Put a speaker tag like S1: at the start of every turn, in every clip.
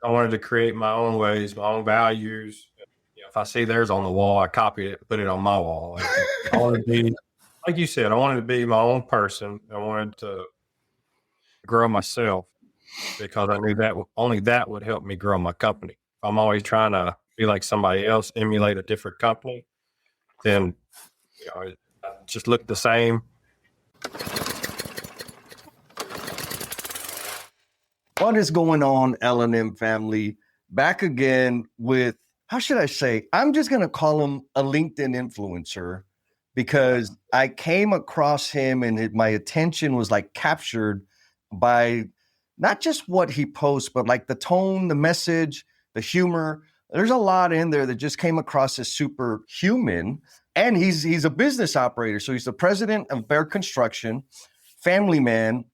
S1: I wanted to create my own ways, my own values. If I see theirs on the wall, I copy it, put it on my wall. I wanted to be, like you said, I wanted to be my own person. I wanted to grow myself because I knew that only that would help me grow my company. If I'm always trying to be like somebody else, emulate a different company, then it just look the same.
S2: What is going on, L&M family? Back again with, how should I say? I'm just going to call him a LinkedIn influencer because I came across him and my attention was like captured by not just what he posts, but like the tone, the message, the humor. There's a lot in there that just came across as super human. And he's a business operator. So he's the president of Bear Construction, family man.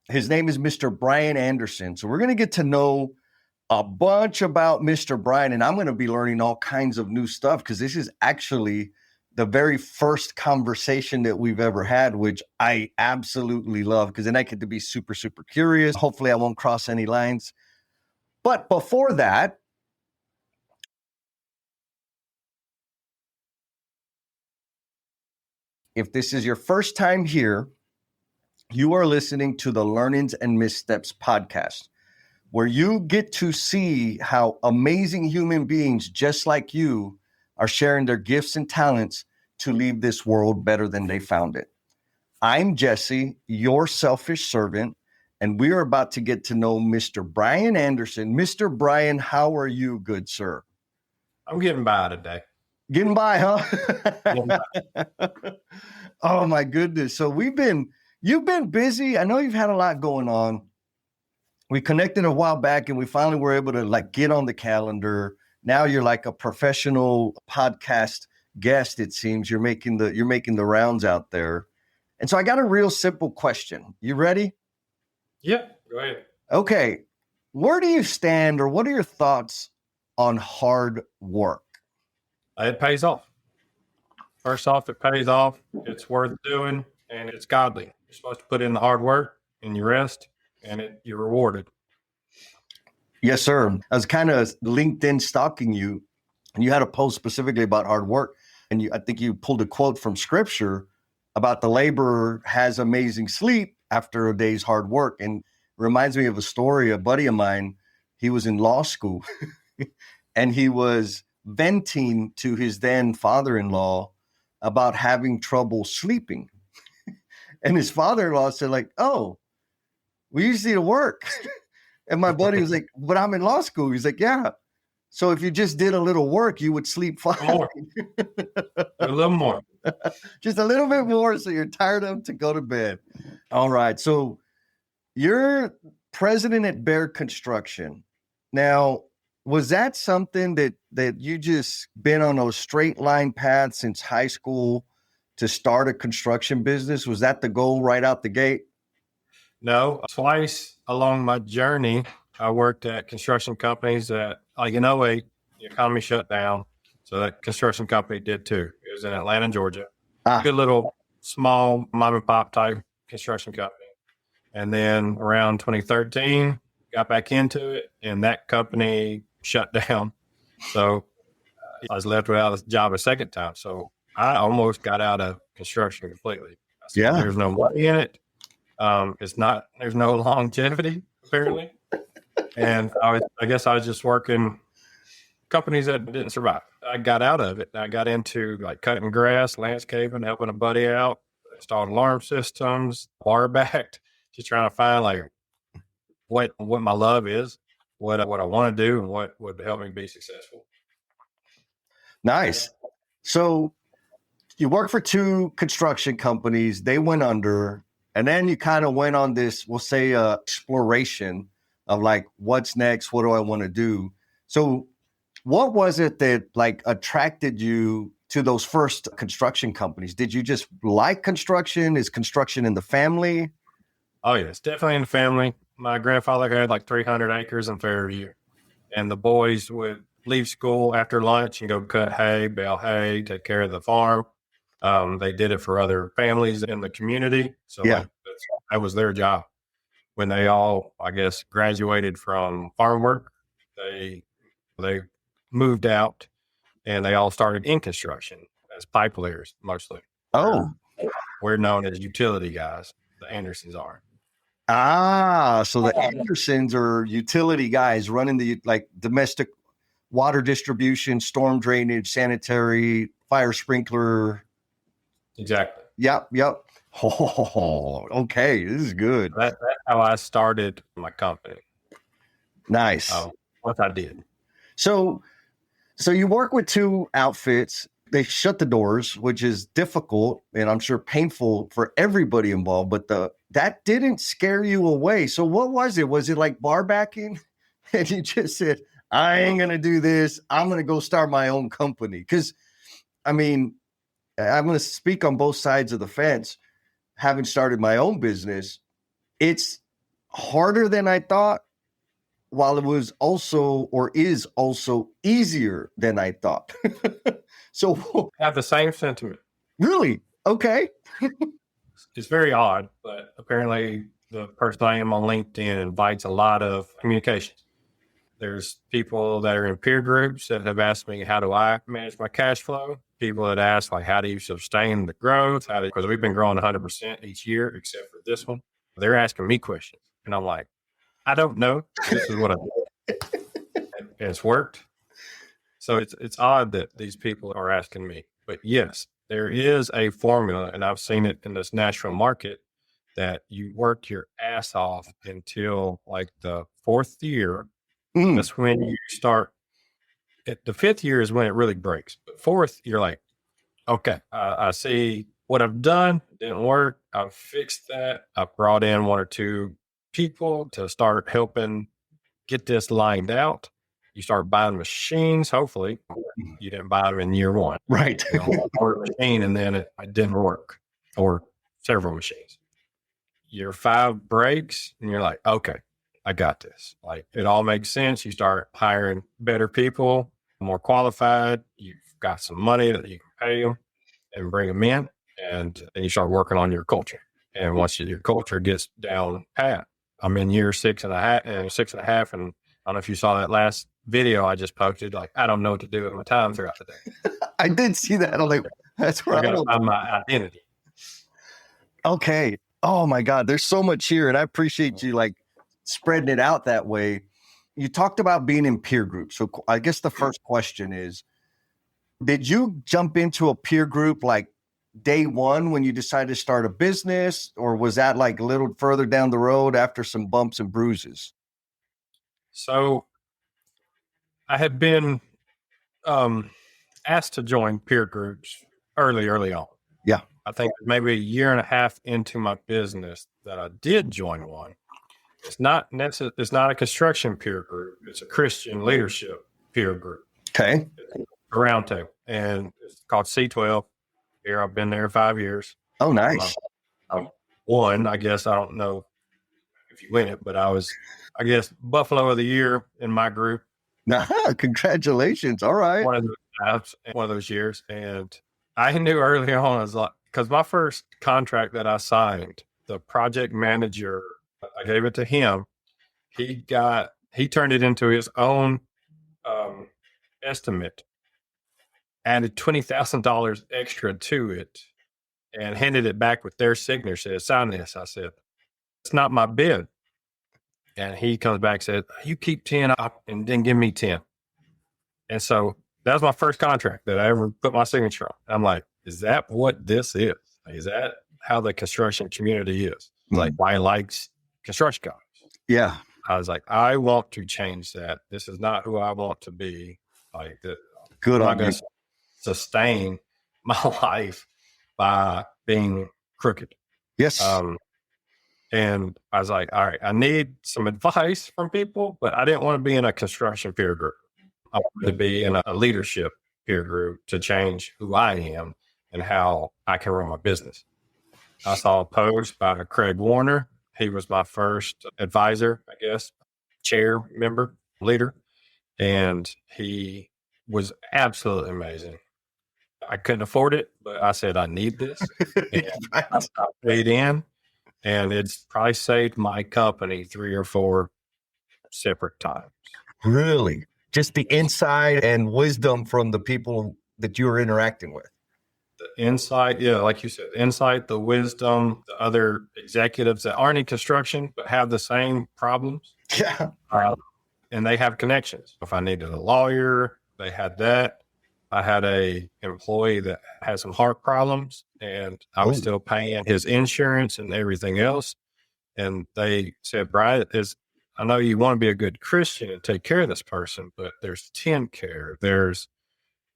S2: His name is Mr. Brian Anderson. So we're going to get to know a bunch about Mr. Brian, and I'm going to be learning all kinds of new stuff because this is actually the very first conversation that we've ever had, which I absolutely love because then I get to be super, super curious. Hopefully I won't cross any lines. But before that, if this is your first time here, you are listening to the Learnings and Missteps podcast, where you get to see how amazing human beings just like you are sharing their gifts and talents to leave this world better than they found it. I'm Jesse, your selfish servant, and we are about to get to know Mr. Brian Anderson. Mr. Brian, how are you, good sir?
S1: I'm getting by today.
S2: Getting by, huh? Oh my goodness. So you've been busy. I know you've had a lot going on. We connected a while back and we finally were able to like get on the calendar. Now you're like a professional podcast guest. It seems you're making the rounds out there. And so I got a real simple question. You ready?
S1: Yeah, go ahead.
S2: Okay. Where do you stand, or what are your thoughts on hard work?
S1: It pays off. First off, it pays off. It's worth doing, and it's godly. You're supposed to put in the hard work and you rest, and you're rewarded.
S2: Yes, sir. I was kind of LinkedIn stalking you, and you had a post specifically about hard work. And I think you pulled a quote from scripture about the laborer has amazing sleep after a day's hard work. And reminds me of a story. A buddy of mine, he was in law school and he was venting to his then father-in-law about having trouble sleeping. And his father-in-law said like, "Oh, we usually to work." And my buddy was like, "But I'm in law school." He's like, "Yeah. So if you just did a little work, you would sleep fine."
S1: A little more.
S2: Just a little bit more so you're tired of to go to bed. All right. So you're president at Bear Construction. Now, was that something that you just been on a straight line path since high school to start a construction business? Was that the goal right out the gate?
S1: No, twice along my journey, I worked at construction companies that, like in 2008, the economy shut down. So that construction company did too. It was in Atlanta, Georgia. Good little small mom and pop type construction company. And then around 2013, got back into it, and that company shut down. So I was left without a job a second time. So I almost got out of construction completely.
S2: Yeah.
S1: There's no money in it. There's no longevity apparently. And I guess I was just working companies that didn't survive. I got out of it. I got into like cutting grass, landscaping, helping a buddy out, installed alarm systems, bar backed, just trying to find like what my love is, what I want to do, and what would help me be successful.
S2: Nice. So you work for two construction companies, they went under, and then you kind of went on this, we'll say, exploration of like, what's next? What do I want to do? So what was it that like attracted you to those first construction companies? Did you just like construction? Is construction in the family?
S1: Oh, yeah, it's definitely in the family. My grandfather had like 300 acres in Fairview, and the boys would leave school after lunch and go cut hay, bale hay, take care of the farm. They did it for other families in the community. So that was their job. When they all, I guess, graduated from farm work, They moved out and they all started in construction as pipe layers mostly.
S2: Oh,
S1: We're known as utility guys. The Andersons are.
S2: so the Andersons are utility guys running the like domestic water distribution, storm drainage, sanitary, fire sprinkler.
S1: Exactly.
S2: Yep. Oh, okay. This is good.
S1: That's how I started my company.
S2: Nice.
S1: What I did.
S2: So you work with two outfits. They shut the doors, which is difficult and I'm sure painful for everybody involved, but that didn't scare you away. So what was it? Was it like bar backing? And you just said, I ain't going to do this. I'm going to go start my own company. Because, I mean, I'm going to speak on both sides of the fence. Having started my own business, it's harder than I thought, while it was also or is also easier than I thought. So
S1: I have the same sentiment.
S2: really? Okay.
S1: It's very odd, but apparently the person I am on LinkedIn invites a lot of communications. There's people that are in peer groups that have asked me, how do I manage my cash flow? People that ask, like, how do you sustain the growth? Because we've been growing 100% each year, except for this one. They're asking me questions. And I'm like, I don't know. This is what I do. And it's worked. So it's odd that these people are asking me. But yes, there is a formula, and I've seen it in this national market, that you work your ass off until like the fourth year. That's when you start. The fifth year is when it really breaks. But fourth, you're like, okay, I see what I've done. It didn't work. I've fixed that. I've brought in one or two people to start helping get this lined out. You start buying machines. Hopefully, you didn't buy them in year one.
S2: Right.
S1: You know, or a machine and then it didn't work, or several machines. Year five breaks, and you're like, okay, I got this. Like, it all makes sense. You start hiring better people, more qualified. You've got some money that you can pay them and bring them in, and then you start working on your culture. And once your culture gets down pat, I'm in year 6.5, and I don't know if you saw that last video I just posted. Like, I don't know what to do with my time throughout the day.
S2: I did see that. I'm like, that's where
S1: I got to find my identity.
S2: Okay. Oh my God. There's so much here. And I appreciate you like spreading it out that way. You talked about being in peer groups. So I guess the first question is, did you jump into a peer group like day one when you decided to start a business, or was that like a little further down the road after some bumps and bruises?
S1: So I had been asked to join peer groups early on.
S2: Yeah.
S1: I think maybe a year and a half into my business that I did join one. It's not a construction peer group. It's a Christian leadership peer group.
S2: Okay.
S1: A round table, and it's called C12. Here, I've been there 5 years.
S2: Oh, nice.
S1: I won. I guess I don't know if you win it, but I was, I guess, Buffalo of the Year in my group.
S2: Congratulations. All right.
S1: One of those years, and I knew early on, I was like, because my first contract that I signed, the project manager, I gave it to him. He turned it into his own estimate, added $20,000 extra to it, and handed it back with their signature. Said, sign this. I said, it's not my bid. And he comes back and said, you keep 10 up and then give me 10. And so that was my first contract that I ever put my signature on. I'm like, is that what this is? Is that how the construction community is? Like, why likes construction companies?
S2: Yeah.
S1: I was like, I want to change that. This is not who I want to be. Like,
S2: Good
S1: I'm
S2: on
S1: not going
S2: you.
S1: to sustain my life by being crooked.
S2: Yes.
S1: And I was like, all right, I need some advice from people, but I didn't want to be in a construction peer group. I wanted to be in a leadership peer group to change who I am and how I can run my business. I saw a post by Craig Warner. He was my first advisor, I guess, chair member, leader. And he was absolutely amazing. I couldn't afford it, but I said, I need this. And I paid in, and it's probably saved my company 3 or 4 separate times.
S2: Really? Just the insight and wisdom from the people that you were interacting with.
S1: The insight, yeah, like you said, the insight, the wisdom, the other executives that aren't in construction but have the same problems.
S2: Yeah.
S1: And they have connections. If I needed a lawyer, they had that. I had a employee that had some heart problems, and I was still paying his insurance and everything else. And they said, Brian, I know you want to be a good Christian and take care of this person, but there's tent care, there's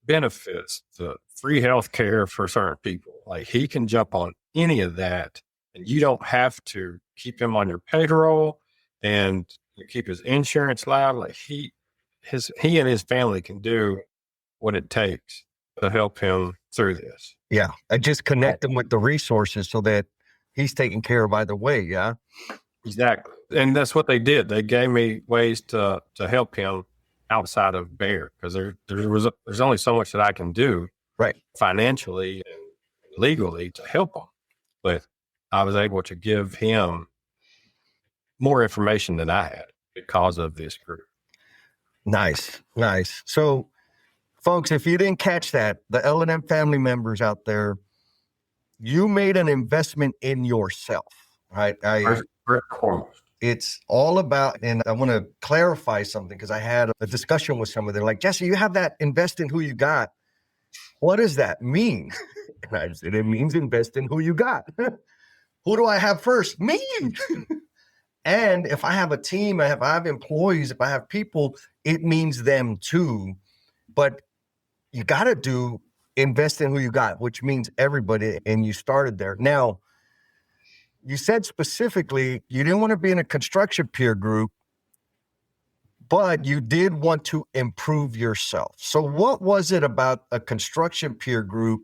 S1: benefits, the free health care for certain people. Like, he can jump on any of that, and you don't have to keep him on your payroll and keep his insurance live. Like, he and his family can do what it takes to help him through this.
S2: Yeah. I just connect him with the resources so that he's taken care of either way. Yeah.
S1: Exactly. And that's what they did. They gave me ways to help him outside of Bear, because there's only so much that I can do
S2: Right.
S1: financially and legally to help him. But I was able to give him more information than I had because of this group.
S2: Nice. Nice. So, folks, if you didn't catch that, the L&M family members out there, you made an investment in yourself, right? It's all about, and I want to clarify something because I had a discussion with someone. They're like, Jesse, you have that invest in who you got. What does that mean? And I said, it means invest in who you got. Who do I have first? Me. And if I have a team, if I have employees, if I have people, it means them too. But you got to invest in who you got, which means everybody. And you started there. Now, you said specifically you didn't want to be in a construction peer group, but you did want to improve yourself. So what was it about a construction peer group?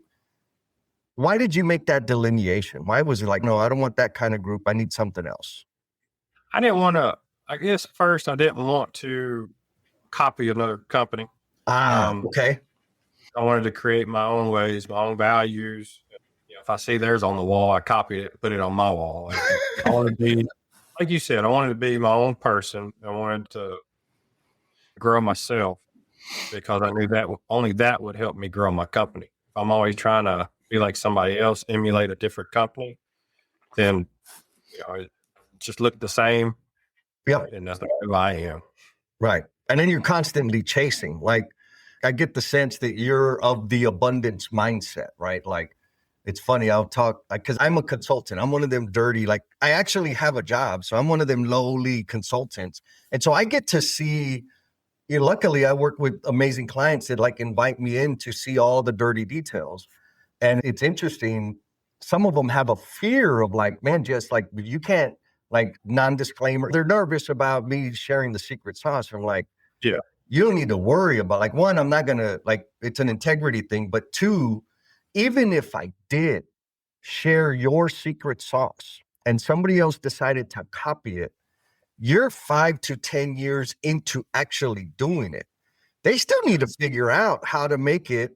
S2: Why did you make that delineation? Why was it like, no, I don't want that kind of group. I need something else?
S1: I didn't want to, I guess first I didn't want to copy another company.
S2: Okay.
S1: I wanted to create my own ways, my own values. If I see theirs on the wall, I copy it, put it on my wall. I wanted to be, like you said, I wanted to be my own person. I wanted to grow myself because I knew that only that would help me grow my company. If I'm always trying to be like somebody else, emulate a different company, then it just look the same.
S2: Yep.
S1: And that's not who I am.
S2: Right. And then you're constantly chasing. Like, I get the sense that you're of the abundance mindset, right? Like, it's funny, I'll talk, because I'm a consultant. I'm one of them dirty, like, I actually have a job. So I'm one of them lowly consultants. And so I get to see, luckily I work with amazing clients that like invite me in to see all the dirty details. And it's interesting. Some of them have a fear of like, man, just like, you can't, like, non-disclaimer. They're nervous about me sharing the secret sauce. I'm like,
S1: yeah,
S2: you don't need to worry about, like, one, I'm not going to, like, it's an integrity thing. But two, even if I did share your secret sauce and somebody else decided to copy it, you're 5 to 10 years into actually doing it. They still need to figure out how to make it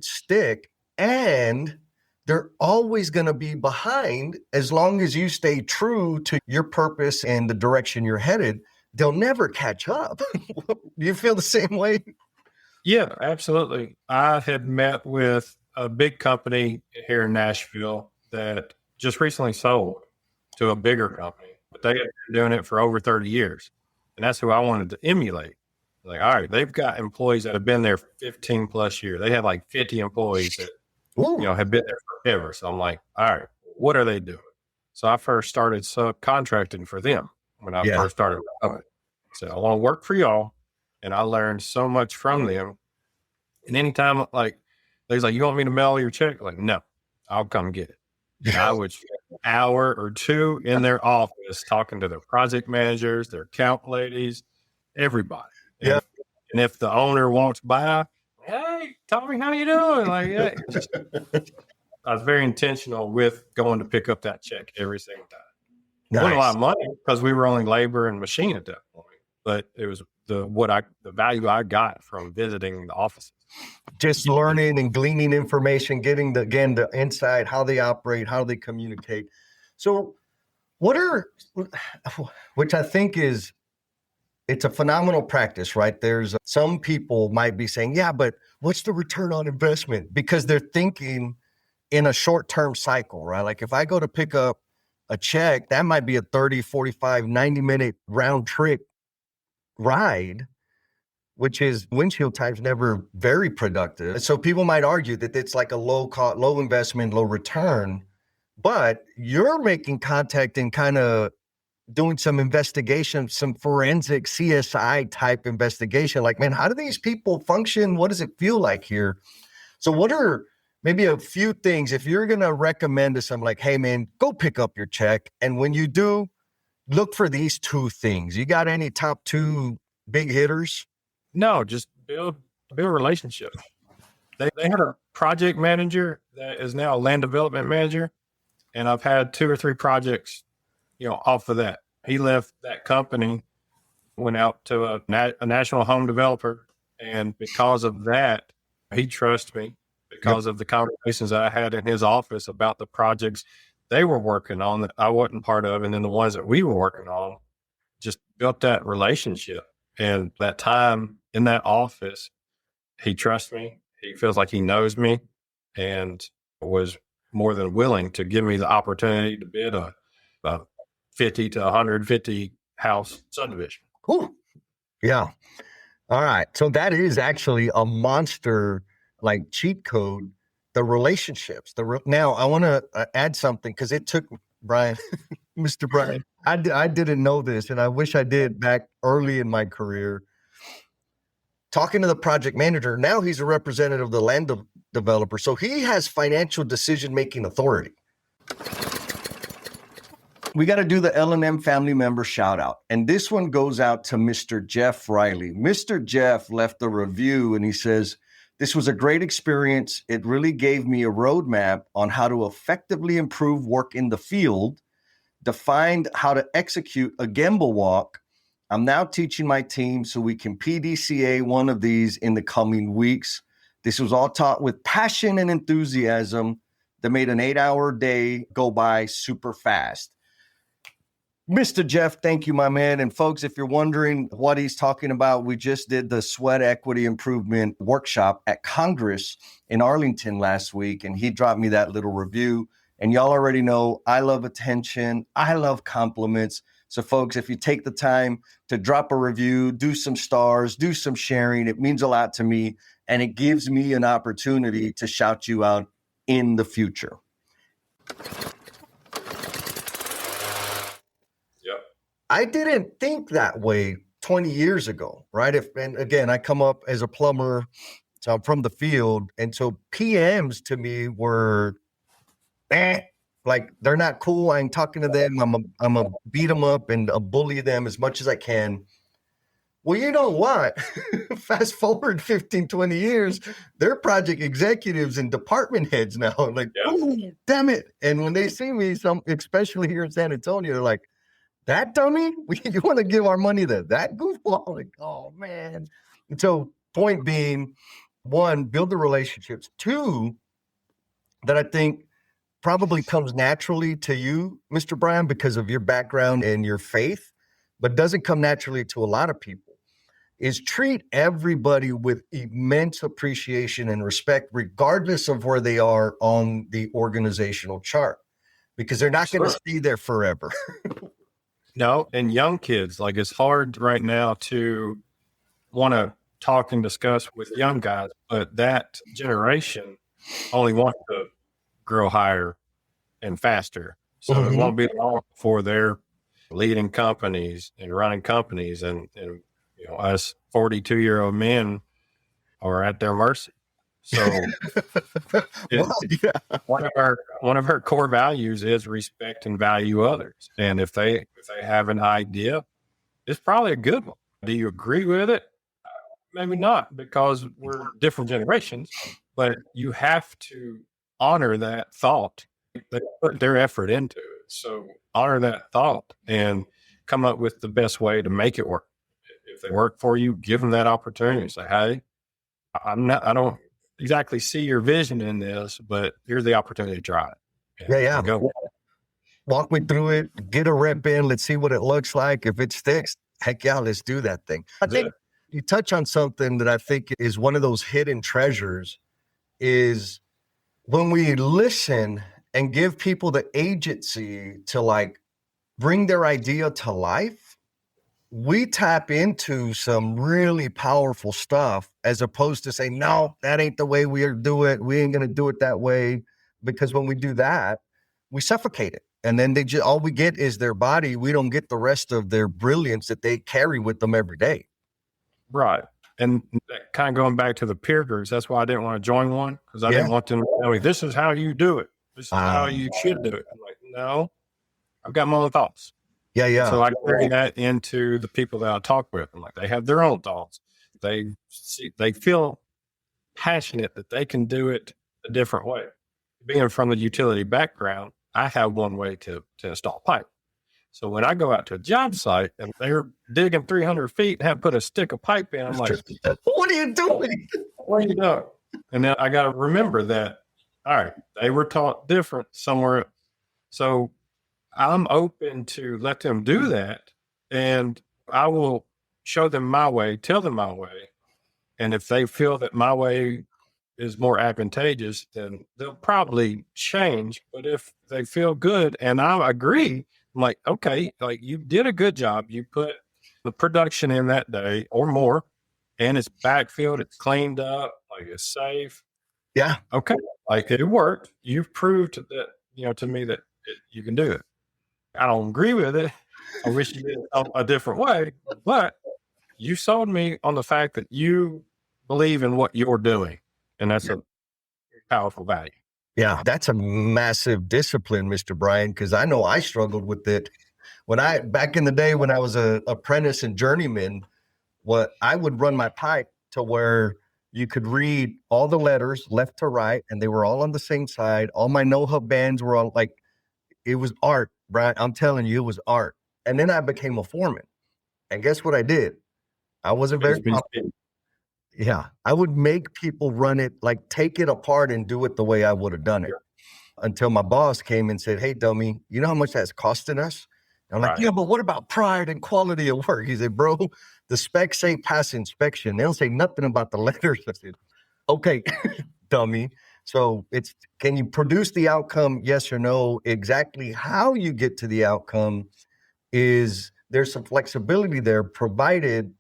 S2: stick. And they're always going to be behind as long as you stay true to your purpose and the direction you're headed. They'll never catch up. You feel the same way?
S1: Yeah, absolutely. I had met with a big company here in Nashville that just recently sold to a bigger company, but they had been doing it for over 30 years. And that's who I wanted to emulate. Like, all right, they've got employees that have been there 15 plus years. They have like 50 employees that have been there forever. So I'm like, all right, what are they doing? So I first started subcontracting for them when I first started. So I want to work for y'all. And I learned so much from them. And anytime, like, they're like, you want me to mail your check? Like, no, I'll come get it. And I would spend an hour or two in their office talking to their project managers, their account ladies, everybody. And, and if the owner walks by, hey, Tommy, how you doing? Like, yeah, I was very intentional with going to pick up that check every single time. Nice. It wasn't a lot of money because we were only labor and machine at that point, but it was the value I got from visiting the offices.
S2: Just learning and gleaning information, getting the inside, how they operate, how they communicate. So which I think is It's a phenomenal practice, right? There's some people might be saying, yeah, but what's the return on investment? Because they're thinking in a short-term cycle, right? Like if I go to pick up a check, that might be a 30, 45, 90-minute round trip ride, which is windshield time's never very productive. So people might argue that it's like a low cost, low investment, low return, but you're making contact and kind of doing some investigation, some forensic CSI type investigation. Like, man, how do these people function? What does it feel like here? So what are maybe a few things, if you're going to recommend to someone like, hey, man, go pick up your check. And when you do, look for these two things. You got any top two big hitters?
S1: No, just build relationships. They had a project manager that is now a land development manager, and I've had 2 or 3 projects, off of that. He left that company, went out to a national home developer, and because of that, he trusts me because of the conversations that I had in his office about the projects they were working on that I wasn't part of, and then the ones that we were working on, just built that relationship. And that time in that office, he trusts me. He feels like he knows me, and was more than willing to give me the opportunity to bid a 50 to 150 house subdivision.
S2: Cool. Yeah. All right. So that is actually a monster like cheat code, the relationships. Now I want to add something because it took Brian, Mr. Brian. I didn't know this, and I wish I did back early in my career. Talking to the project manager, now he's a representative of the land developer. So he has financial decision-making authority. We got to do the L&M family member shout out. And this one goes out to Mr. Jeff Riley. Mr. Jeff left a review and he says, this was a great experience. It really gave me a roadmap on how to effectively improve work in the field, defined how to execute a Gemba walk. I'm now teaching my team so we can PDCA one of these in the coming weeks. This was all taught with passion and enthusiasm that made an 8-hour day go by super fast. Mr. Jeff, thank you, my man. And folks, if you're wondering what he's talking about, we just did the sweat equity improvement workshop at Congress in Arlington last week, and he dropped me that little review. And y'all already know I love attention. I love compliments. So folks, if you take the time to drop a review, do some stars, do some sharing, it means a lot to me. And it gives me an opportunity to shout you out in the future. I didn't think that way 20 years ago, right? And again, I come up as a plumber, so I'm from the field. And so PMs to me were, like they're not cool. I ain't talking to them. I'm a beat them up and I'll bully them as much as I can. Well, you know what? Fast forward 15, 20 years, they're project executives and department heads now. Like, oh, damn it. And when they see me, especially here in San Antonio, they're like, that dummy? You want to give our money to that goofball? Like, oh, man. And so point being, 1, build the relationships. 2, that I think probably comes naturally to you, Mr. Brian, because of your background and your faith, but doesn't come naturally to a lot of people, is treat everybody with immense appreciation and respect, regardless of where they are on the organizational chart, because they're not going to stay there forever.
S1: No, and young kids, like it's hard right now to want to talk and discuss with young guys, but that generation only wants to grow higher and faster. So it won't be long before they're leading companies and running companies, and us 42-year-old men are at their mercy. So one of our core values is respect and value others. And if they have an idea, it's probably a good one. Do you agree with it? Maybe not, because we're different generations, but you have to honor that thought. They put their effort into it. So honor that thought and come up with the best way to make it work. If they work for you, give them that opportunity. Say, hey, I don't exactly see your vision in this, but here's the opportunity to try it.
S2: Yeah.
S1: Go.
S2: Walk me through it, get a rep in, let's see what it looks like. If it sticks, Heck yeah, let's do that thing. I think you touch on something that I think is one of those hidden treasures is when we listen and give people the agency to like bring their idea to life, we tap into some really powerful stuff as opposed to saying, no, that ain't the way we do it. We ain't going to do it that way. Because when we do that, we suffocate it. And then they just, all we get is their body. We don't get the rest of their brilliance that they carry with them every day.
S1: Right. And kind of going back to the peer groups, that's why I didn't want to join one, because I didn't want them to tell me, this is how you do it. This is how you should do it. I'm like, no, I've got my own thoughts.
S2: Yeah.
S1: So I carry that into the people that I talk with. I'm like, they have their own thoughts. They feel passionate that they can do it a different way. Being from the utility background, I have one way to install pipe. So when I go out to a job site and they're digging 300 feet and have put a stick of pipe in, I'm like,
S2: what are you doing?
S1: What are you doing? And then I got to remember that, all right, they were taught different somewhere. So I'm open to let them do that. And I will show them my way, tell them my way. And if they feel that my way is more advantageous, then they'll probably change. But if they feel good and I agree, I'm like, okay, like you did a good job. You put the production in that day or more, and it's backfilled, it's cleaned up, like it's safe.
S2: Yeah.
S1: Okay. Like it worked. You've proved that, to me that you can do it. I don't agree with it. I wish you did it a different way, but you sold me on the fact that you believe in what you're doing. And that's a powerful value.
S2: Yeah, that's a massive discipline, Mr. Brian, because I know I struggled with it. Back in the day when I was an apprentice and journeyman, I would run my pipe to where you could read all the letters left to right, and they were all on the same side. All my no-hub bands were all like, it was art, Brian. I'm telling you, it was art. And then I became a foreman. And guess what I did? I wasn't very confident. Yeah, I would make people run it, like take it apart and do it the way I would have done it. Until my boss came and said, hey, dummy, you know how much that's costing us? And I'm like, yeah, but what about pride and quality of work? He said, bro, the specs say pass inspection. They don't say nothing about the letters. I said, okay, dummy. So can you produce the outcome? Yes or no? Exactly how you get to the outcome there's some flexibility there, provided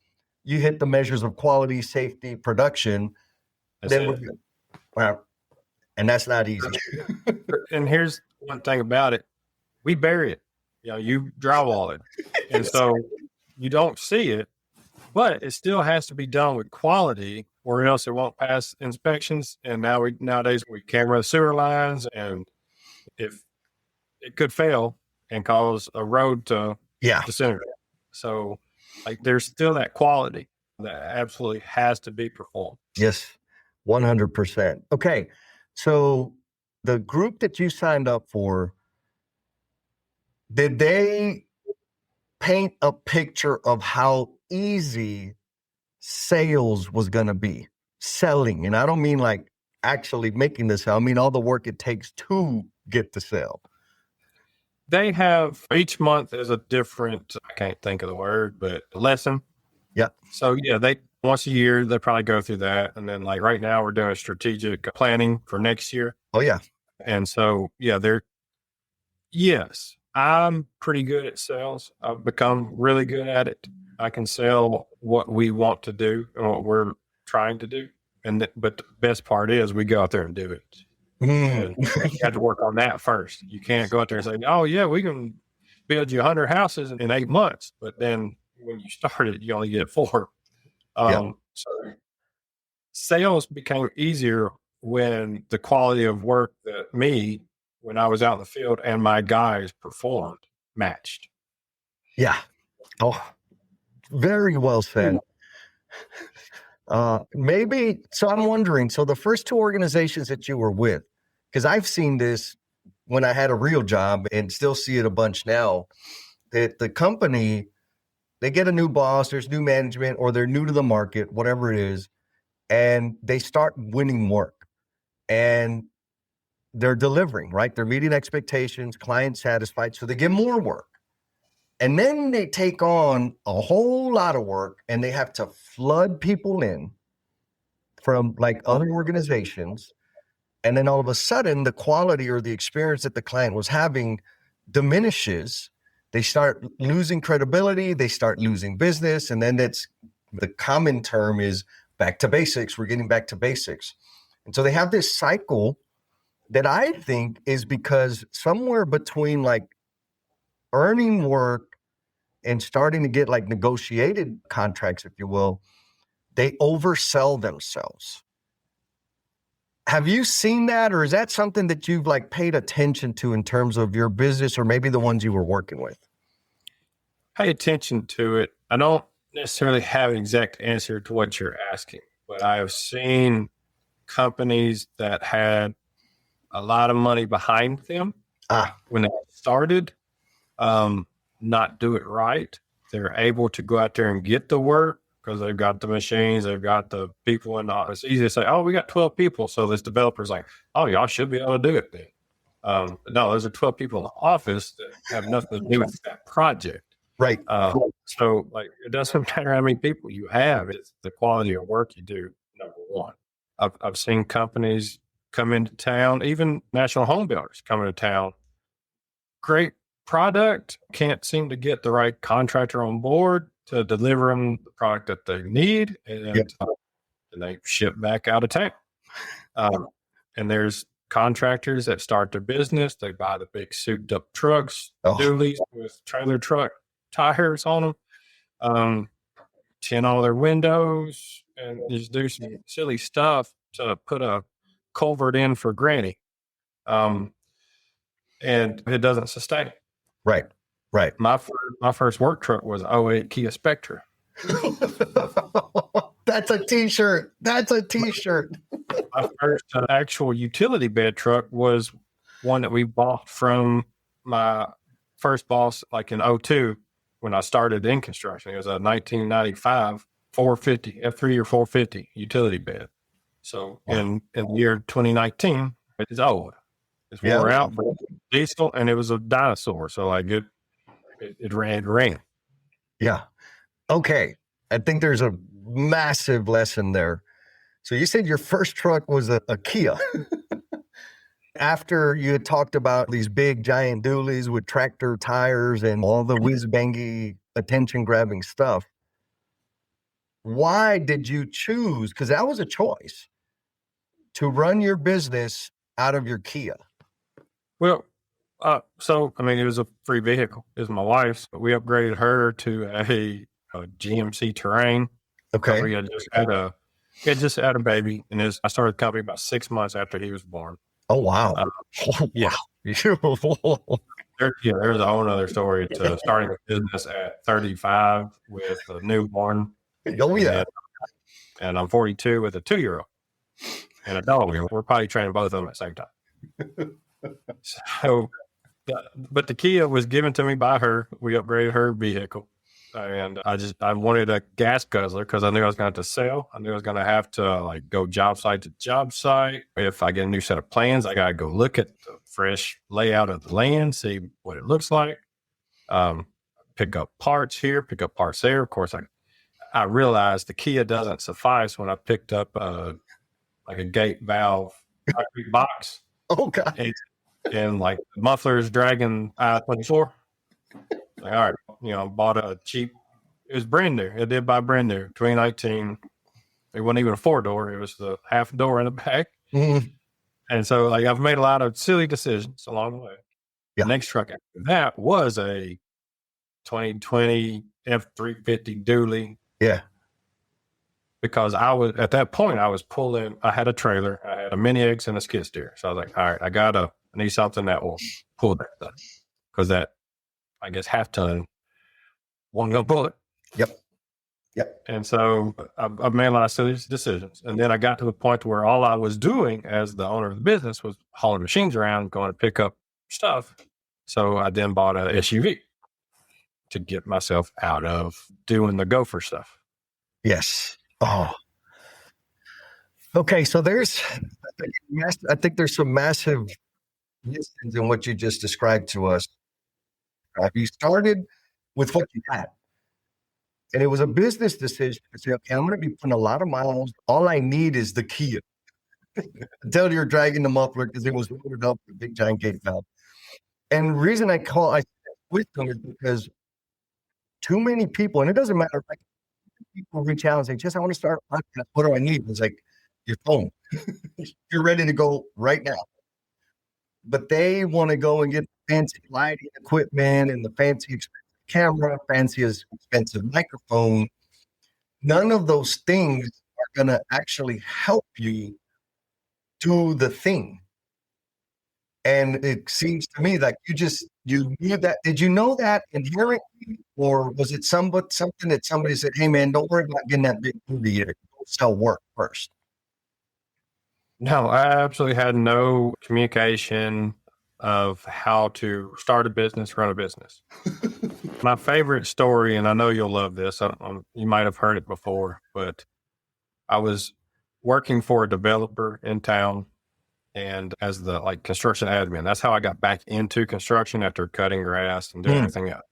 S2: you hit the measures of quality, safety, production. Well, and that's not easy.
S1: And here's one thing about it. We bury it. You drywall it. And so you don't see it, but it still has to be done with quality or else it won't pass inspections. And nowadays we camera sewer lines, and if it could fail and cause a road to disintegrate. So like there's still that quality that absolutely has to be performed.
S2: Yes, 100%. Okay. So the group that you signed up for, did they paint a picture of how easy sales was going to be? Selling. And I don't mean like actually making the sale. I mean all the work it takes to get the sale.
S1: They have each month is a different, I can't think of the word, but lesson.
S2: Yeah.
S1: So they once a year, they probably go through that. And then like right now we're doing strategic planning for next year.
S2: Oh yeah.
S1: And so, yes, I'm pretty good at sales. I've become really good at it. I can sell what we want to do and what we're trying to do. But the best part is we go out there and do it. And you have to work on that first. You can't go out there and say, oh yeah, we can build you 100 houses in 8 months. But then when you start it, you only get 4. So sales became easier when the quality of work that when I was out in the field and my guys performed matched.
S2: Yeah. Oh, very well said. Maybe, so I'm wondering, so the first 2 organizations that you were with, because I've seen this when I had a real job and still see it a bunch now, that the company, they get a new boss, there's new management, or they're new to the market, whatever it is, and they start winning work and they're delivering, right? They're meeting expectations, client satisfied, so they get more work. And then they take on a whole lot of work and they have to flood people in from like other organizations. And then all of a sudden, the quality or the experience that the client was having diminishes. They start losing credibility, they start losing business. And then that's the common term is back to basics. We're getting back to basics. And so they have this cycle that I think is because somewhere between like earning work and starting to get like negotiated contracts, if you will, they oversell themselves. Have you seen that, or is that something that you've like paid attention to in terms of your business or maybe the ones you were working with?
S1: Pay attention to it. I don't necessarily have an exact answer to what you're asking, but I have seen companies that had a lot of money behind them when they started, not do it right. They're able to go out there and get the work because they've got the machines, they've got the people in the office. It's easy to say, oh, we got 12 people. So this developer's like, oh, y'all should be able to do it then. No, those are 12 people in the office that have nothing to do with that project.
S2: Right.
S1: So like, it doesn't matter how many people you have, it's the quality of work you do, number one. I've seen companies come into town, even national home builders come into town. Great product, can't seem to get the right contractor on board to deliver them the product that they need, and they ship back out of town. And there's contractors that start their business. They buy the big souped up trucks, dualies with trailer truck tires on them, tint all their windows, and just do some silly stuff to put a culvert in for granny. And it doesn't sustain.
S2: Right.
S1: My first work truck was an 08 Kia Spectra.
S2: That's a t-shirt. My
S1: first actual utility bed truck was one that we bought from my first boss, like in 02, when I started in construction. It was a 1995 450, F3 or 450 utility bed. So in the year 2019, it's old. It's wore out, but diesel, and it was a dinosaur. So like it ran.
S2: Yeah. Okay. I think there's a massive lesson there. So you said your first truck was a Kia. After you had talked about these big giant dualies with tractor tires and all the whiz-bangy attention-grabbing stuff, why did you choose, because that was a choice, to run your business out of your Kia?
S1: Well, so, I mean, it was a free vehicle. It was my wife's, but we upgraded her to a GMC Terrain.
S2: Okay.
S1: We had just had a baby, and I started the company about 6 months after he was born.
S2: Oh, wow.
S1: Yeah.
S2: Beautiful.
S1: There's a whole other story to starting a business at 35 with a newborn.
S2: Oh, yeah.
S1: And I'm 42 with a 2-year-old and a dog. We're potty training both of them at the same time. So, but the Kia was given to me by her. We upgraded her vehicle. And I wanted a gas guzzler because I knew I was going to have to sell. I knew I was going to have to like go job site to job site. If I get a new set of plans, I got to go look at the fresh layout of the land, see what it looks like. Pick up parts here, pick up parts there. Of course, I realized the Kia doesn't suffice when I picked up like a gate valve concrete box.
S2: Oh, God.
S1: And like the muffler's dragging I-24. Like, all right, bought a cheap, it was brand new. It did buy brand new, 2019. It wasn't even a 4-door. It was the half door in the back.
S2: Mm-hmm.
S1: And so like I've made a lot of silly decisions along the way.
S2: Yeah.
S1: The next truck after that was a 2020 F350 dually.
S2: Yeah.
S1: Because at that point, I had a trailer, I had a mini X and a skid steer. So I was like, all right, I need something that will pull that thing. Because that, I guess, half ton won't go pull it.
S2: Yep.
S1: And so I've made a lot of silly decisions. And then I got to the point where all I was doing as the owner of the business was hauling machines around, going to pick up stuff. So I then bought an SUV to get myself out of doing the gopher stuff.
S2: Yes. Oh. Okay. So I think there's some massive lessons in what you just described to us. You started with what you had. And it was a business decision to say, okay, I'm going to be putting a lot of miles. All I need is the Kia. Until you're dragging the muffler because it was loaded up with a big giant gate valve. And the reason I with them is because too many people, and it doesn't matter, like people reach out and say, just I want to start a podcast. What do I need? It's like your phone. You're ready to go right now. But they want to go and get fancy lighting equipment and the fancy expensive camera, fancy expensive microphone. None of those things are going to actually help you do the thing. And it seems to me like you knew that. Did you know that inherently, or was it something that somebody said, "Hey, man, don't worry about getting that big movie yet. Go sell work first."
S1: No, I absolutely had no communication of how to start a business, run a business. My favorite story, and I know you'll love this. You might have heard it before, but I was working for a developer in town, and as the construction admin. That's how I got back into construction after cutting grass and doing everything else.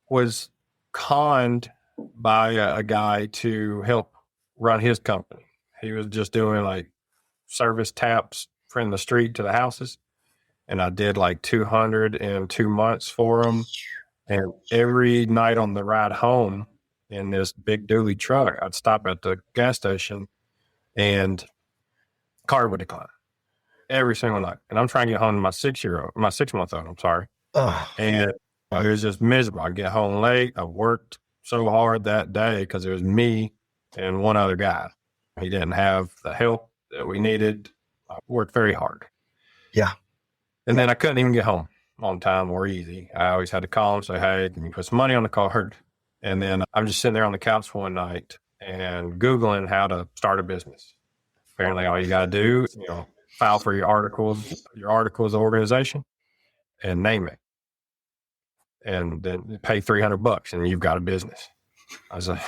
S1: Was conned by a guy to help run his company. He was just doing service taps from the street to the houses. And I did 200 in 2 months for him. And every night on the ride home in this big dually truck, I'd stop at the gas station and car would decline every single night. And I'm trying to get home to my 6-month-old, I'm sorry. And it was just miserable. I'd get home late. I worked so hard that day because it was me and one other guy. He didn't have the help that we needed. I worked very hard.
S2: Yeah.
S1: And then I couldn't even get home on time or easy. I always had to call him, say, hey, can you put some money on the card? And then I'm just sitting there on the couch one night and Googling how to start a business. Apparently all you got to do is, file for your articles organization and name it. And then pay $300 and you've got a business. I was like,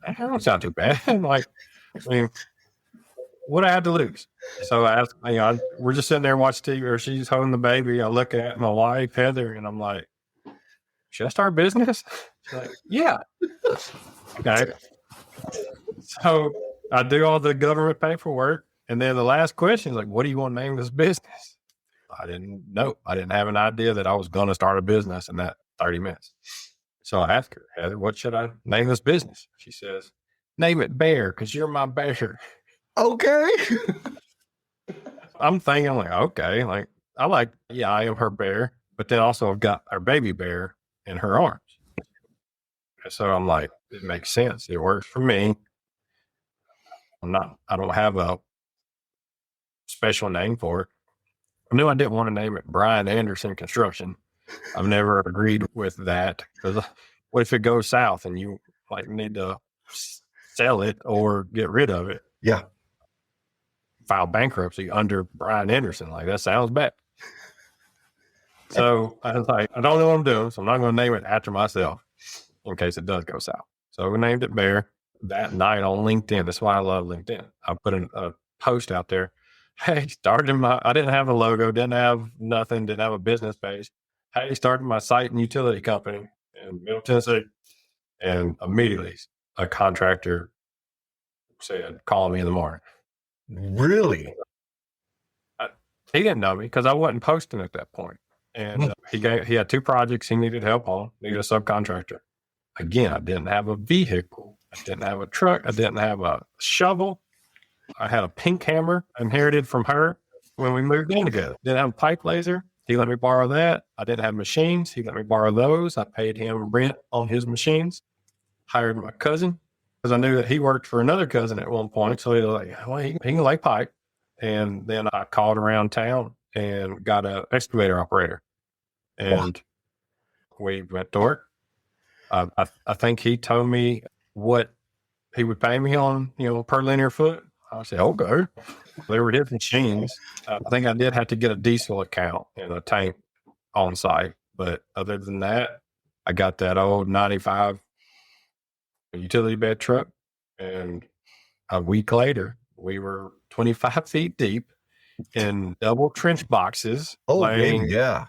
S1: that don't sound too bad. What do I have to lose? So I asked, we're just sitting there and watch TV, or she's holding the baby. I look at my wife, Heather, and I'm like, should I start a business? She's like, yeah. Okay. So I do all the government paperwork. And then the last question is like, what do you want to name this business? I didn't know. I didn't have an idea that I was going to start a business in that 30 minutes. So I asked her, Heather, what should I name this business? She says, name it Bear, because you're my bear.
S2: Okay.
S1: I'm thinking, okay, I am her bear, but then also I've got our baby bear in her arms. So I'm like, it makes sense. It works for me. I don't have a special name for it. I knew I didn't want to name it Brian Anderson Construction. I've never agreed with that, because what if it goes south and you need to sell it or get rid of it?
S2: Yeah.
S1: File bankruptcy under Brian Anderson. That sounds bad. So I was like, I don't know what I'm doing, so I'm not going to name it after myself in case it does go south. So we named it Bear that night on LinkedIn. That's why I love LinkedIn. I put a post out there. Hey, I didn't have a logo, didn't have nothing, didn't have a business page. Hey, started my site and utility company in Middle Tennessee. And immediately a contractor said, call me in the morning.
S2: Really?
S1: He didn't know me because I wasn't posting at that point. And he had 2 projects he needed help on, needed a subcontractor. Again, I didn't have a vehicle. I didn't have a truck. I didn't have a shovel. I had a pink hammer inherited from her when we moved in together. Didn't have a pipe laser. He let me borrow that. I didn't have machines. He let me borrow those. I paid him rent on his machines. Hired my cousin because I knew that he worked for another cousin at one point. So he was like, well, he can lay pipe. And then I called around town and got an excavator operator. And we went to work. I think he told me what he would pay me on, per linear foot. I said, okay. They were his machines. I think I did have to get a diesel account and a tank on site. But other than that, I got that old 95 utility bed truck. And a week later, we were 25 feet deep in double trench boxes.
S2: Oh, baby, yeah.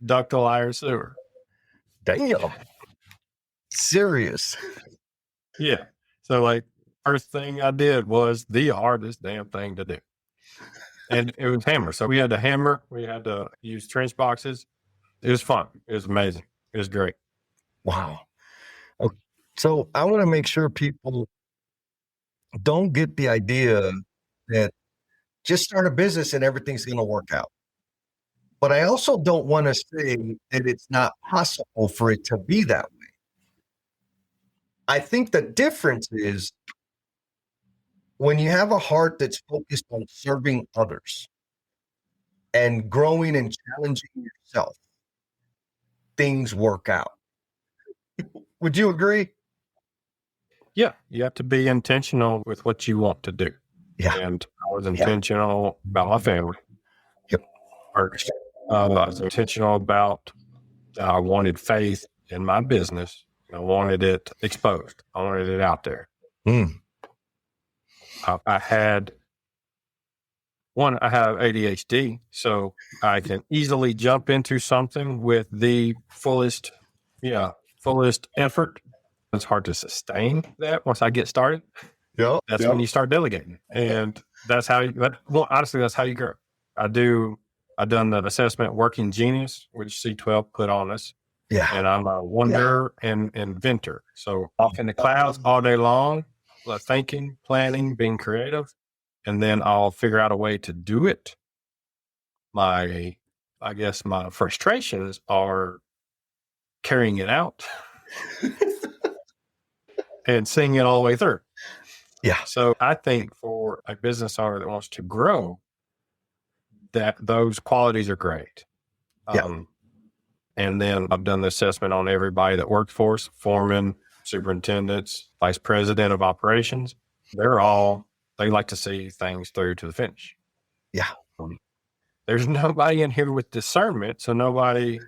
S1: Ductile iron sewer.
S2: Damn. Serious.
S1: Yeah. So like first thing I did was the hardest damn thing to do. And it was hammer. So we had to hammer, we had to use trench boxes. It was fun. It was amazing. It was great.
S2: Wow. Okay. So I want to make sure people don't get the idea that just start a business and everything's going to work out. But I also don't want to say that it's not possible for it to be that way. I think the difference is when you have a heart that's focused on serving others and growing and challenging yourself, things work out. Would you agree?
S1: Yeah. You have to be intentional with what you want to do.
S2: Yeah.
S1: And I was intentional about my family.
S2: Yep.
S1: First. I was intentional about I wanted faith in my business. I wanted it exposed. I wanted it out there.
S2: Mm.
S1: I have ADHD, so I can easily jump into something with the fullest effort. It's hard to sustain that once I get started.
S2: Yep.
S1: That's when you start delegating, and that's how. Honestly, that's how you grow. I've done the assessment Working Genius, which C12 put on us.
S2: Yeah.
S1: And I'm a wonder and inventor. So off in the clouds all day long, thinking, planning, being creative, and then I'll figure out a way to do it. I guess my frustrations are carrying it out and seeing it all the way through.
S2: Yeah.
S1: So I think for a business owner that wants to grow, that those qualities are great. And then I've done the assessment on everybody that works for us, foreman, superintendents, vice president of operations. They like to see things through to the finish.
S2: Yeah.
S1: There's nobody in here with discernment. So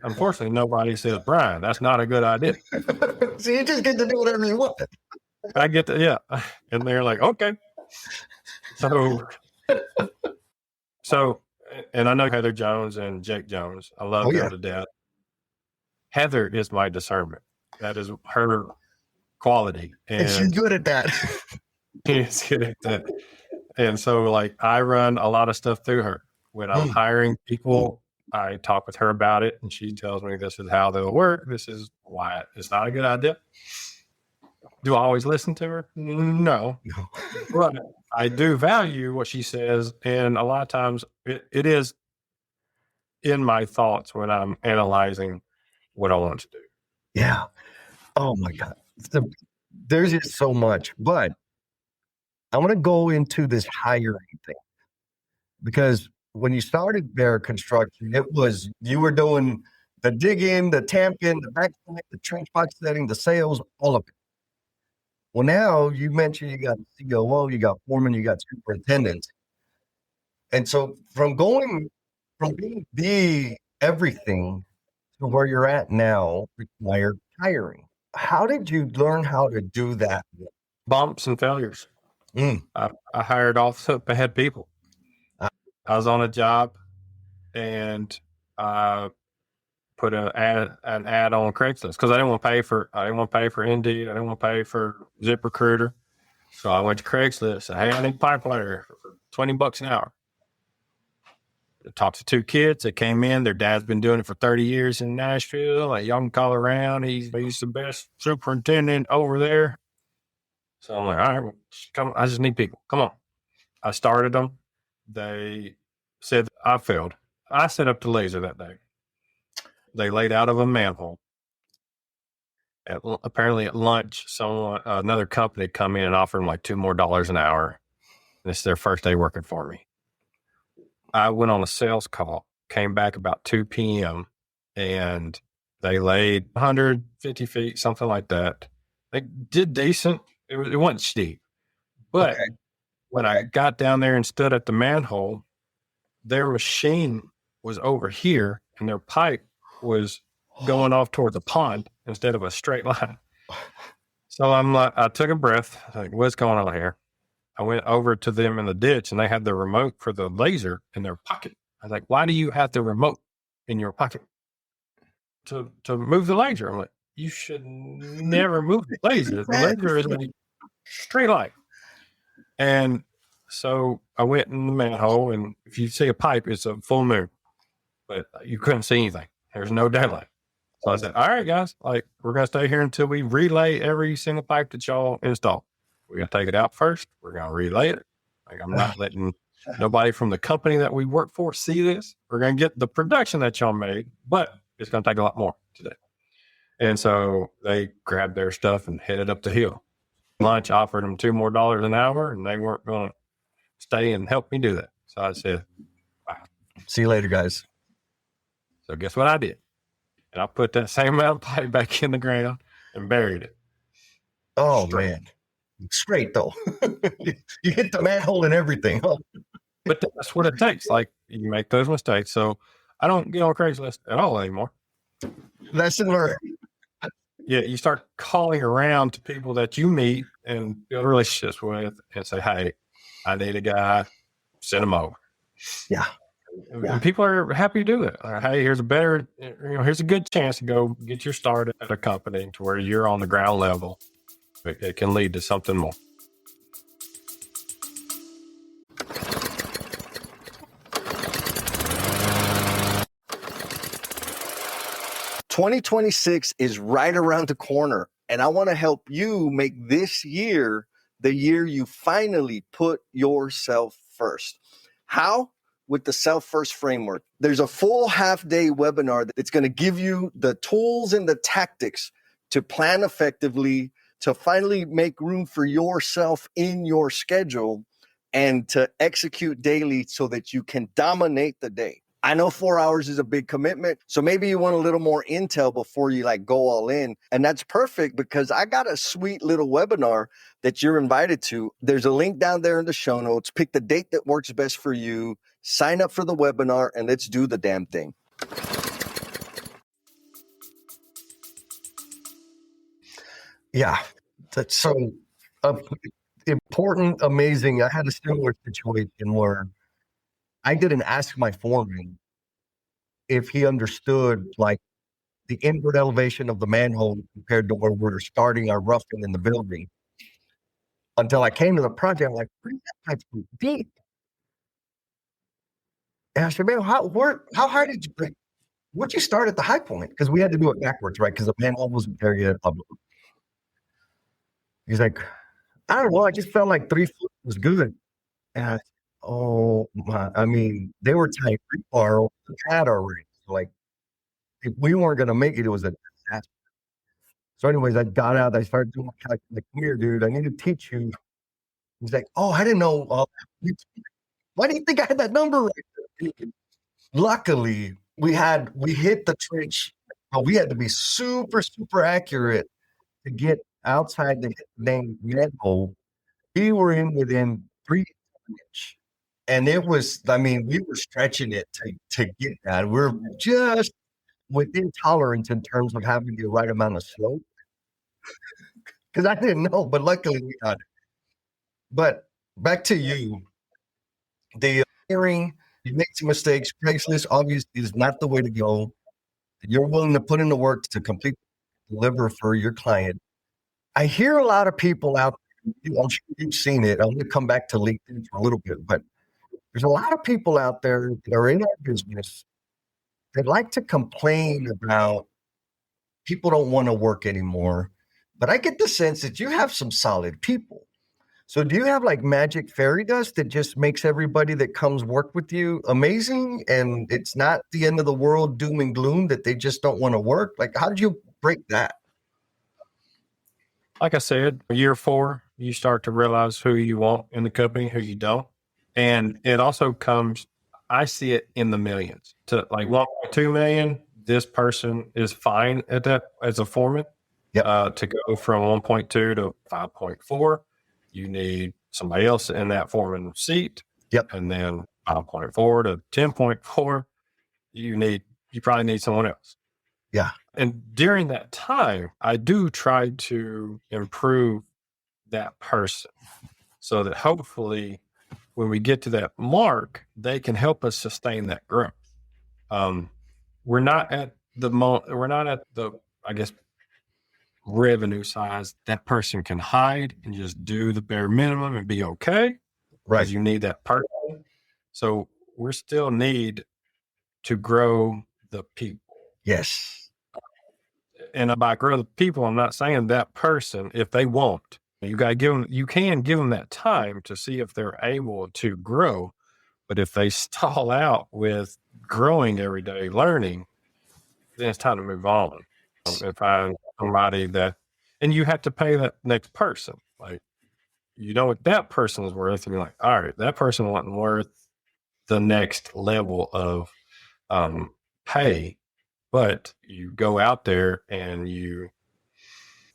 S1: unfortunately, nobody says, Brian, that's not a good idea.
S2: So you just get to do whatever you want.
S1: I get to, yeah. And they're like, okay. So, and I know Heather Jones and Jake Jones. I love them to death. Heather is my discernment. That is her quality.
S2: And she's good at that.
S1: She's good at that. And so like I run a lot of stuff through her. When I'm hiring people, I talk with her about it and she tells me this is how they'll work. This is why it's not a good idea. Do I always listen to her? No. But I do value what she says. And a lot of times it is in my thoughts when I'm analyzing what I want to do.
S2: Yeah. Oh my God. There's just so much, but I want to go into this hiring thing because when you started Bear Construction, you were doing the digging, the tamping, the backside, the trench box setting, the sales, all of it. Well, now you mentioned you got COO, you got foreman, you got superintendents. And so from being the everything to where you're at now required hiring. How did you learn how to do that?
S1: Bumps and failures. I hired off the head people. I was on a job and I put an ad on Craigslist because I didn't want to pay for Indeed. I didn't want to pay for ZipRecruiter. So I went to Craigslist and, hey, I need a pipe layer for $20 an hour. I talked to two kids that came in. Their dad's been doing it for 30 years in Nashville. Like, y'all can call around. He's the best superintendent over there. So I'm like, all right, well, come. I just need people. Come on. I started them. They said I failed. I set up the laser that day. They laid out of a manhole. Apparently at lunch, another company had come in and offered them like $2 more an hour. And it's their first day working for me. I went on a sales call, came back about 2 p.m. and they laid 150 feet, something like that. They did decent. It wasn't steep. But when I got down there and stood at the manhole, their machine was over here and their pipe was going off towards a pond instead of a straight line. So I took a breath. Like, what's going on here? I went over to them in the ditch and they had the remote for the laser in their pocket. I was like, why do you have the remote in your pocket? to move the laser. I'm like, you should never move the laser. The laser is a straight line. And so I went in the manhole, and if you see a pipe, it's a full moon, but you couldn't see anything. There's no daylight. So I said, all right, guys, like we're going to stay here until we relay every single pipe that y'all install. We're going to take it out first. We're going to relay it. Like I'm not letting nobody from the company that we work for see this. We're going to get the production that y'all made, but it's going to take a lot more today. And so they grabbed their stuff and headed up the hill. Lunch offered them $2 more an hour, and they weren't going to stay and help me do that. So I said, wow.
S2: See you later, guys.
S1: So guess what I did? And I put that same amount of pipe back in the ground and buried it.
S2: Oh, man. Straight, though. You hit the manhole and everything. Oh.
S1: But that's what it takes. Like, you make those mistakes. So I don't get on Craigslist at all anymore.
S2: Lesson learned.
S1: Yeah, you start calling around to people that you meet and build relationships with and say, hey, I need a guy, send him over.
S2: Yeah.
S1: And people are happy to do that. Like, hey, here's a good chance to go get your start at a company to where you're on the ground level. It can lead to something more.
S2: "2026 is right around the corner, and I want to help you make this year the year you finally put yourself first." How? With the Self First Framework. There's a full half-day webinar that's going to give you the tools and the tactics to plan effectively, to finally make room for yourself in your schedule, and to execute daily so that you can dominate the day. I know 4 hours is a big commitment, so maybe you want a little more intel before you like go all in. And that's perfect because I got a sweet little webinar that you're invited to. There's a link down there in the show notes. Pick the date that works best for you. Sign up for the webinar and let's do the damn thing. Yeah, that's so important, amazing. I had a similar situation where I didn't ask my foreman if he understood like the inward elevation of the manhole compared to where we're starting our roughing in the building until I came to the project. I'm like, "Where's that pipe so deep?" And I said, "Man, how high did you break? What'd you start at the high point?" Because we had to do it backwards, right? Because the manhole wasn't there yet. He's like, "I don't know. I just felt like 3 foot was good." And I said, "Oh my!" I mean, they were tight far over the pad already. So like, if we weren't gonna make it, it was a disaster. So, anyways, I got out. I started doing my calculus. Like, "Come here, dude. I need to teach you." He's like, "Oh, I didn't know all that." Why do you think I had that number right there? Luckily, we hit the trench. We had to be super, super accurate to get outside the dang manhole. We were in within 3 inch. And it was, I mean, we were stretching it to get that. We're just within tolerance in terms of having the right amount of slope. Because I didn't know, but luckily we got it. But back to you. The hearing, you make some mistakes. Craigslist obviously is not the way to go. You're willing to put in the work to complete deliver for your client. I hear a lot of people out there, I'm sure you've seen it. I'm going to come back to LinkedIn for a little bit, but there's a lot of people out there that are in our business that like to complain about people don't want to work anymore. But I get the sense that you have some solid people. So do you have like magic fairy dust that just makes everybody that comes work with you amazing? And it's not the end of the world, doom and gloom, that they just don't want to work? Like, how did you break that?
S1: Like I said, year 4, you start to realize who you want in the company, who you don't. And it also comes, I see it in the millions to like 1.2 million. This person is fine at that as a foreman.
S2: Yep.
S1: To go from 1.2 to 5.4, you need somebody else in that foreman seat.
S2: Yep.
S1: And then 5.4 to 10.4, you probably need someone else.
S2: Yeah.
S1: And during that time, I do try to improve that person so that hopefully when we get to that mark, they can help us sustain that growth. We're not at we're not at the, I guess, revenue size that person can hide and just do the bare minimum and be okay,
S2: Right.
S1: because you need that person. So we still need to grow the people.
S2: Yes.
S1: And by grow the people, I'm not saying that person, if they won't, you got to give them, you can give them that time to see if they're able to grow. But if they stall out with growing every day, learning, then it's time to move on and find somebody that, and you have to pay that next person. Like, you know what that person is worth, and you're like, all right, that person wasn't worth the next level of pay, but you go out there and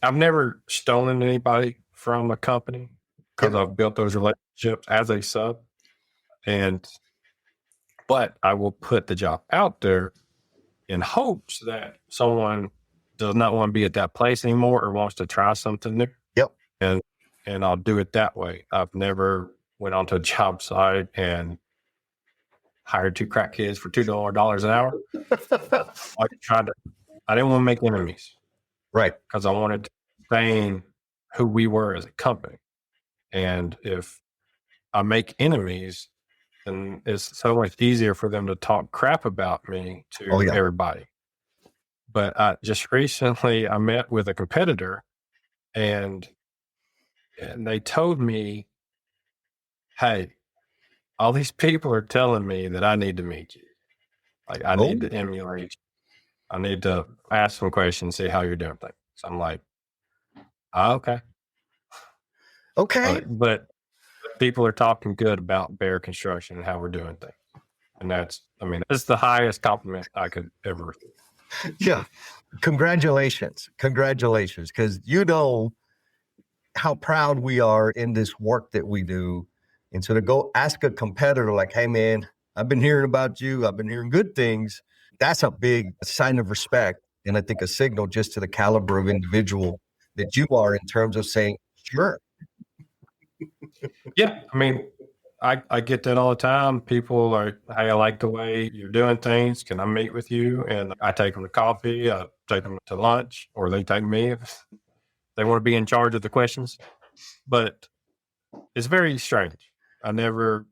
S1: I've never stolen anybody from a company because
S2: Yep.
S1: I've built those relationships as a sub, but I will put the job out there in hopes that someone does not want to be at that place anymore or wants to try something new.
S2: Yep.
S1: And I'll do it that way. I've never went onto a job site and hired two crack kids for $2 an hour. I didn't want to make enemies
S2: Right.
S1: because I wanted to sustain who we were as a company. And if I make enemies, then it's so much easier for them to talk crap about me to everybody. But just recently, I met with a competitor, and they told me, "Hey, all these people are telling me that I need to meet you. Like, I need to emulate you. I need to ask some questions, see how you're doing things." So I'm like, okay. But people are talking good about Bear Construction and how we're doing things. And that's the highest compliment I could ever receive.
S2: Yeah. Congratulations. Because you know how proud we are in this work that we do. And so to go ask a competitor like, hey man, I've been hearing about you. I've been hearing good things. That's a big sign of respect. And I think a signal just to the caliber of individual that you are in terms of saying, sure.
S1: Yeah. I get that all the time. People are, hey, I like the way you're doing things. Can I meet with you? And I take them to coffee, I take them to lunch, or they take me if they want to be in charge of the questions. But it's very strange. I never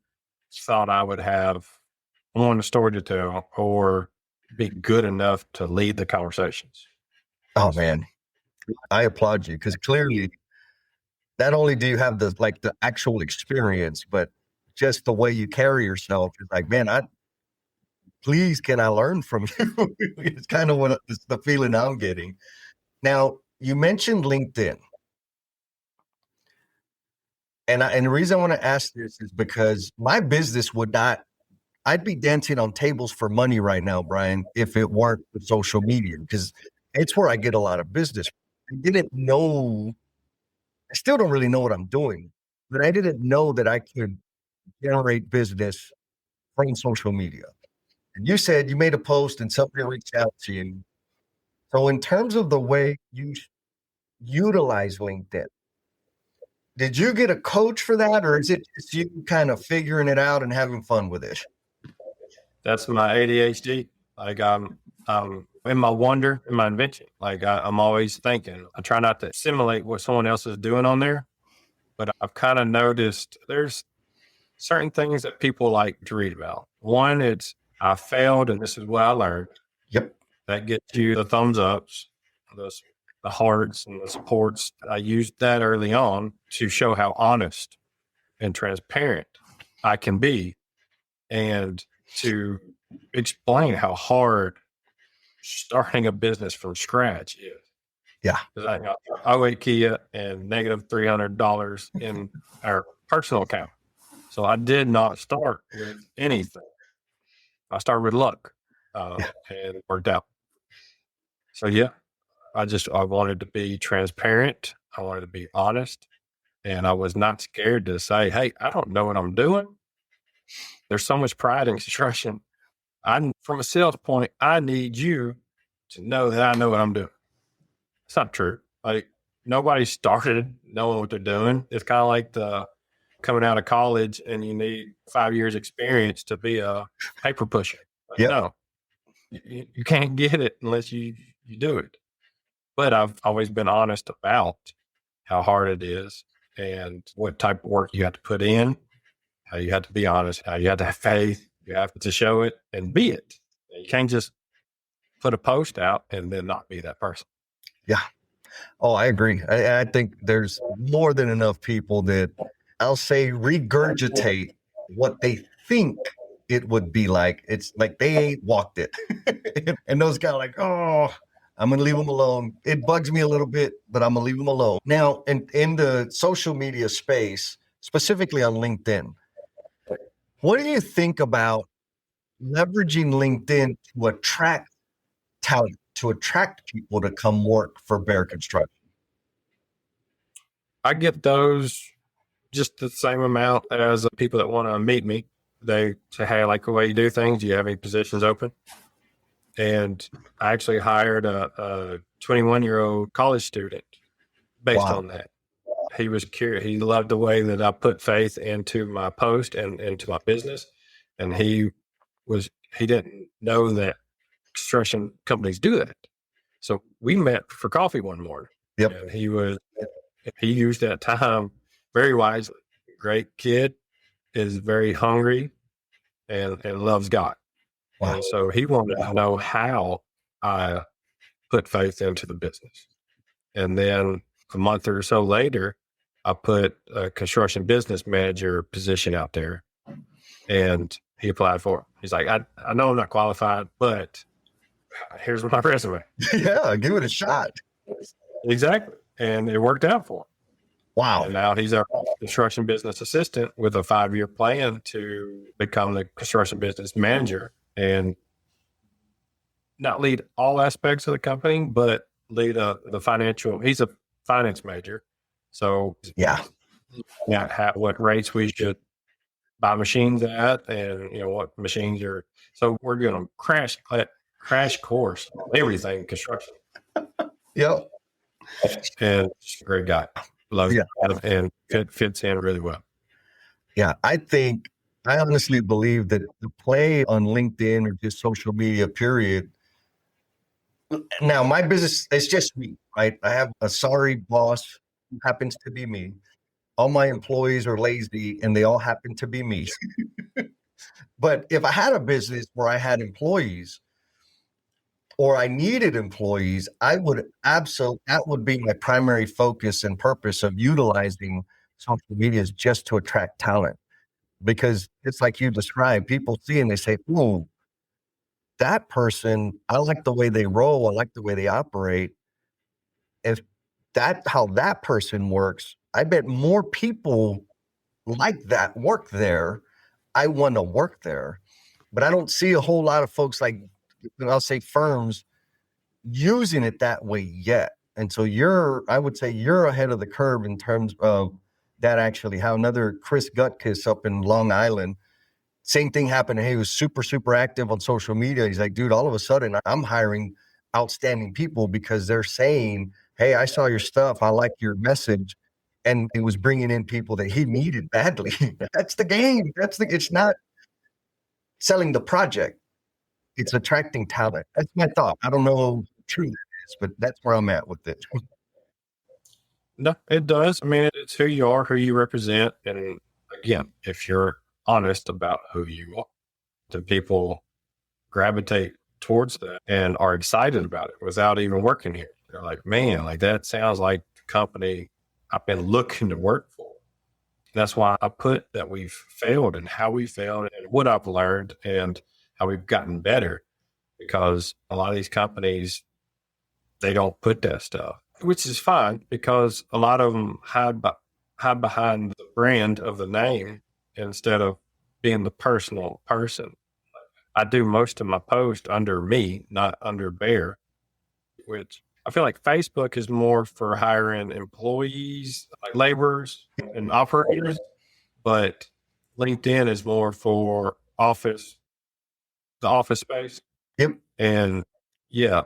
S1: thought I would have one story to tell or be good enough to lead the conversations.
S2: Oh man, I applaud you because clearly not only do you have the actual experience, but just the way you carry yourself is like, man, please can I learn from you? It's kind of what it's the feeling I'm getting. Now, you mentioned LinkedIn. And the reason I want to ask this is because my business I'd be dancing on tables for money right now, Brian, if it weren't for social media, because it's where I get a lot of business. I still don't really know what I'm doing, but I didn't know that I could generate business from social media. And you said you made a post and somebody reached out to you. So in terms of the way you utilize LinkedIn, did you get a coach for that, or is it just you kind of figuring it out and having fun with it?
S1: That's my ADHD. Like, I'm in my wonder, in my invention. Like, I'm always thinking. I try not to simulate what someone else is doing on there, but I've kind of noticed there's certain things that people like to read about. One, it's I failed and this is what I learned.
S2: Yep.
S1: That gets you the thumbs ups, the hearts and the supports. I used that early on to show how honest and transparent I can be, and to explain how hard starting a business from scratch is.
S2: Yeah.
S1: I owe Kia and negative $300 in our personal account. So I did not start with anything. I started with luck, and it worked out. So yeah, I wanted to be transparent. I wanted to be honest, and I was not scared to say, "Hey, I don't know what I'm doing." There's so much pride in construction. From a sales point, I need you to know that I know what I'm doing. It's not true. Like, nobody started knowing what they're doing. It's kind of like the coming out of college and you need 5 years experience to be a paper pusher. Like,
S2: Yep.
S1: no, You can't get it unless you do it. But I've always been honest about how hard it is and what type of work you have to put in, how you have to be honest, how you have to have faith, you have to show it and be it. You can't just put a post out and then not be that person.
S2: Yeah. Oh, I agree. I think there's more than enough people that I'll say regurgitate what they think it would be like. It's like they ain't walked it. And those guys are like, oh, I'm going to leave them alone. It bugs me a little bit, but I'm going to leave them alone. Now, in the social media space, specifically on LinkedIn, what do you think about leveraging LinkedIn to attract talent, to attract people to come work for Bear Construction?
S1: I get those just the same amount as the people that want to meet me. They say, hey, I like the way you do things. Do you have any positions open? And I actually hired a 21-year-old college student based on that. He was curious. He loved the way that I put faith into my post and into my business. And he didn't know that construction companies do that. So we met for coffee one morning.
S2: Yep.
S1: And he used that time very wisely. Great kid, is very hungry and loves God.
S2: Wow.
S1: And so he wanted to know how I put faith into the business. And then a month or so later, I put a construction business manager position out there and he applied for it. He's like, I know I'm not qualified, but here's my resume.
S2: Yeah, give it a shot.
S1: Exactly. And it worked out for him.
S2: Wow.
S1: And now he's our construction business assistant with a 5-year plan to become the construction business manager and not lead all aspects of the company, but lead the financial. He's a finance major. So
S2: yeah,
S1: what rates we should buy machines at and, what machines are. So we're going to crash course everything construction.
S2: Yep.
S1: And great guy. Loves it and fits in really well.
S2: Yeah, I honestly believe that the play on LinkedIn or just social media, period. Now, my business, it's just me, right? I have a sorry boss who happens to be me. All my employees are lazy and they all happen to be me. But if I had a business where I had employees or I needed employees, that would be my primary focus and purpose of utilizing social media is just to attract talent. Because it's like you described, people see and they say, "Oh, that person, I like the way they roll. I like the way they operate. If that's how that person works, I bet more people like that work there. I want to work there." But I don't see a whole lot of folks I'll say firms using it that way yet. And so I would say you're ahead of the curve in terms of that. Actually, how another Chris Gutkiss up in Long Island, same thing happened. He was super, super active on social media. He's like, dude, all of a sudden I'm hiring outstanding people because they're saying, hey, I saw your stuff. I like your message. And it was bringing in people that he needed badly. That's the game. It's not selling the project. It's attracting talent. That's my thought. I don't know how true that is, but that's where I'm at with it.
S1: No, it does. I mean, it's who you are, who you represent. And again, if you're honest about who you are, then people gravitate towards that and are excited about it without even working here. They're like, man, like that sounds like the company I've been looking to work for. That's why I put that we've failed and how we failed and what I've learned and how we've gotten better, because a lot of these companies, they don't put that stuff, which is fine because a lot of them hide behind the brand of the name instead of being the personal person. I do most of my posts under me, not under Bear, which I feel like Facebook is more for hiring employees, like laborers and operators, but LinkedIn is more for the office space.
S2: Yep.
S1: And yeah,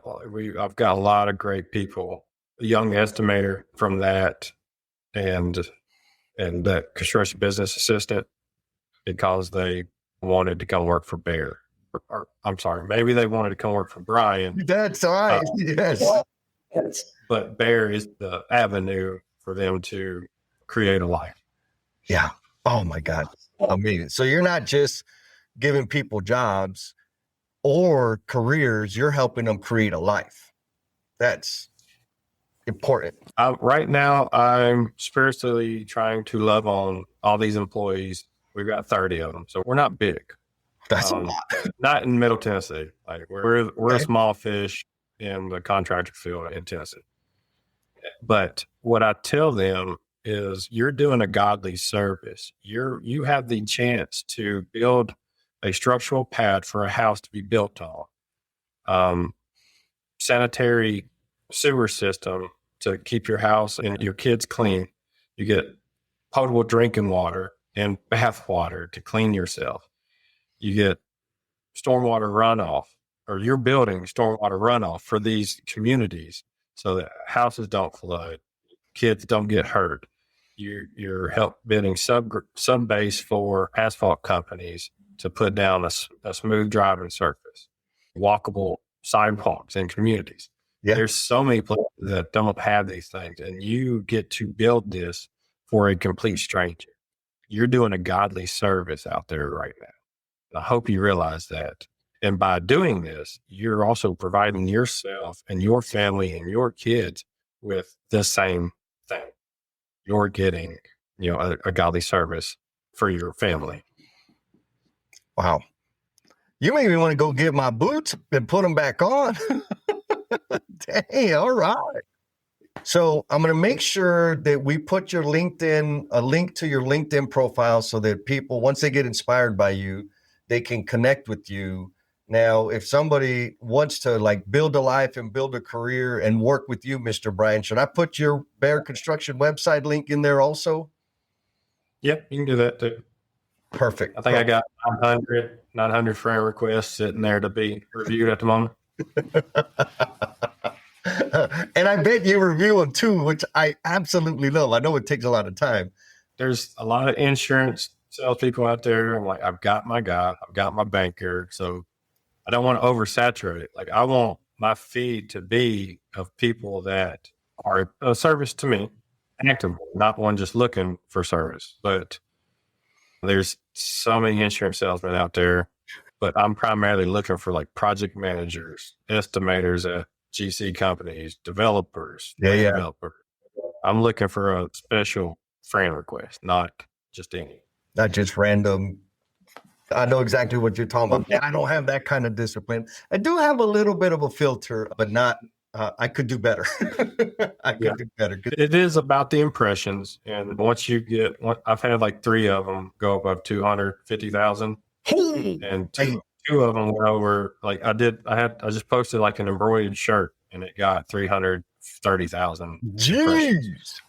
S1: I've got a lot of great people, a young estimator from that and that construction business assistant because they wanted to come work for Bear. or I'm sorry, maybe they wanted to come work for Brian.
S2: That's right. Yes.
S1: But Bear is the avenue for them to create a life.
S2: Yeah. Oh my God. Amazing. So you're not just giving people jobs or careers, you're helping them create a life. That's important.
S1: Right now, I'm spiritually trying to love on all these employees. We've got 30 of them, so we're not big.
S2: That's a lot.
S1: Not in Middle Tennessee. Like we're
S2: Okay.
S1: a small fish in the contractor field in Tennessee. But what I tell them is, you're doing a godly service. You have the chance to build a structural pad for a house to be built on. Sanitary sewer system to keep your house and your kids clean. You get potable drinking water and bath water to clean yourself. You get stormwater runoff, or you're building stormwater runoff for these communities so that houses don't flood, kids don't get hurt. You're help building sub base for asphalt companies to put down a smooth driving surface, walkable sidewalks in communities.
S2: Yeah.
S1: There's so many places that don't have these things, and you get to build this for a complete stranger. You're doing a godly service out there right now. And I hope you realize that. And by doing this, you're also providing yourself and your family and your kids with the same thing. You're getting, a godly service for your family.
S2: Wow. You made me want to go get my boots and put them back on. Dang, all right. So I'm going to make sure that we put a link to your LinkedIn profile so that people, once they get inspired by you, they can connect with you. Now, if somebody wants to like build a life and build a career and work with you, Mr. Brian, should I put your Bear Construction website link in there also?
S1: Yep, you can do that too.
S2: Perfect.
S1: I think I got 900 friend requests sitting there to be reviewed at the moment.
S2: And I bet you review them too, which I absolutely love. I know it takes a lot of time.
S1: There's a lot of insurance salespeople out there. I'm like, I've got my guy, I've got my banker. So I don't want to oversaturate it. Like, I want my feed to be of people that are a service to me, active, not one just looking for service. But there's so many insurance salesmen out there, but I'm primarily looking for like project managers, estimators at GC companies, developers. Developers. I'm looking for a special friend request, not just any.
S2: Not just random. I know exactly what you're talking about. I don't have that kind of discipline. I do have a little bit of a filter, but not, I could do better. I could do better.
S1: It is about the impressions. And once you get, I've had like 3 of them go above 250,000. And two of them went over, like I just posted like an embroidered shirt and it got 330,000.
S2: Jeez.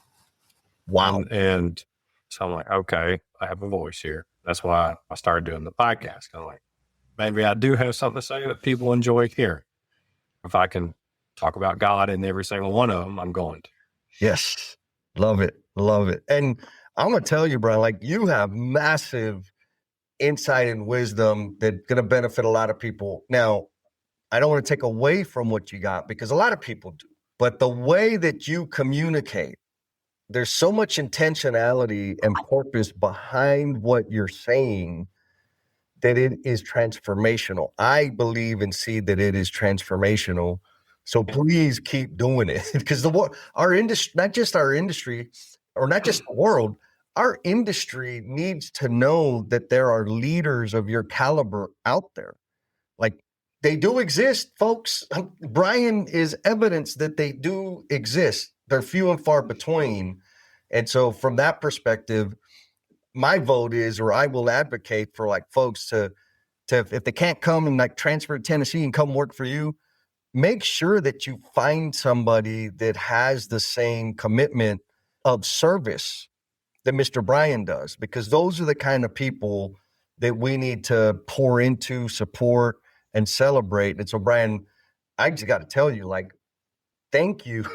S2: Wow.
S1: And so I'm like, okay, I have a voice here. That's why I started doing the podcast. I'm like, maybe I do have something to say that people enjoy hearing. If I can talk about God in every single one of them, I'm going to.
S2: Yes. Love it. Love it. And I'm going to tell you, Brian, like you have massive insight and wisdom that's going to benefit a lot of people. Now, I don't want to take away from what you got because a lot of people do, but the way that you communicate, there's so much intentionality and purpose behind what you're saying that it is transformational. I believe and see that it is transformational. So please keep doing it because our industry, not just our industry or not just the world, our industry needs to know that there are leaders of your caliber out there. Like they do exist, folks. Brian is evidence that they do exist. They're few and far between. And so from that perspective, my vote is, or I will advocate for like folks to if they can't come and like transfer to Tennessee and come work for you, make sure that you find somebody that has the same commitment of service that Mr. Brian does, because those are the kind of people that we need to pour into, support, and celebrate. And so, Brian, I just got to tell you, like, thank you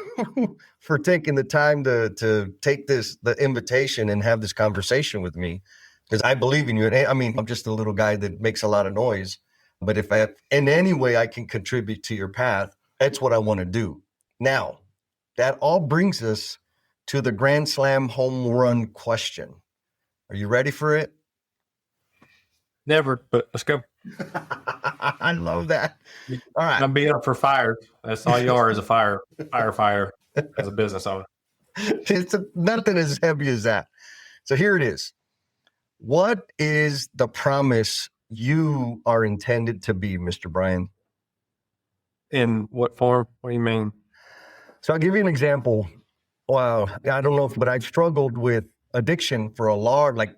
S2: for taking the time to take the invitation and have this conversation with me, because I believe in you. And I mean, I'm just a little guy that makes a lot of noise, But if in any way I can contribute to your path, that's what I want to do. Now, that all brings us to the Grand Slam home run question. Are you ready for it?
S1: Never, but let's go.
S2: I love that. All right.
S1: I'm being up for fire. That's all you are, is a firefighter as a business owner.
S2: It's nothing as heavy as that. So here it is. What is the promise you are intended to be, Mr. Brian?
S1: In what form? What do you mean?
S2: So I'll give you an example. Wow. I don't know, but I've struggled with addiction for like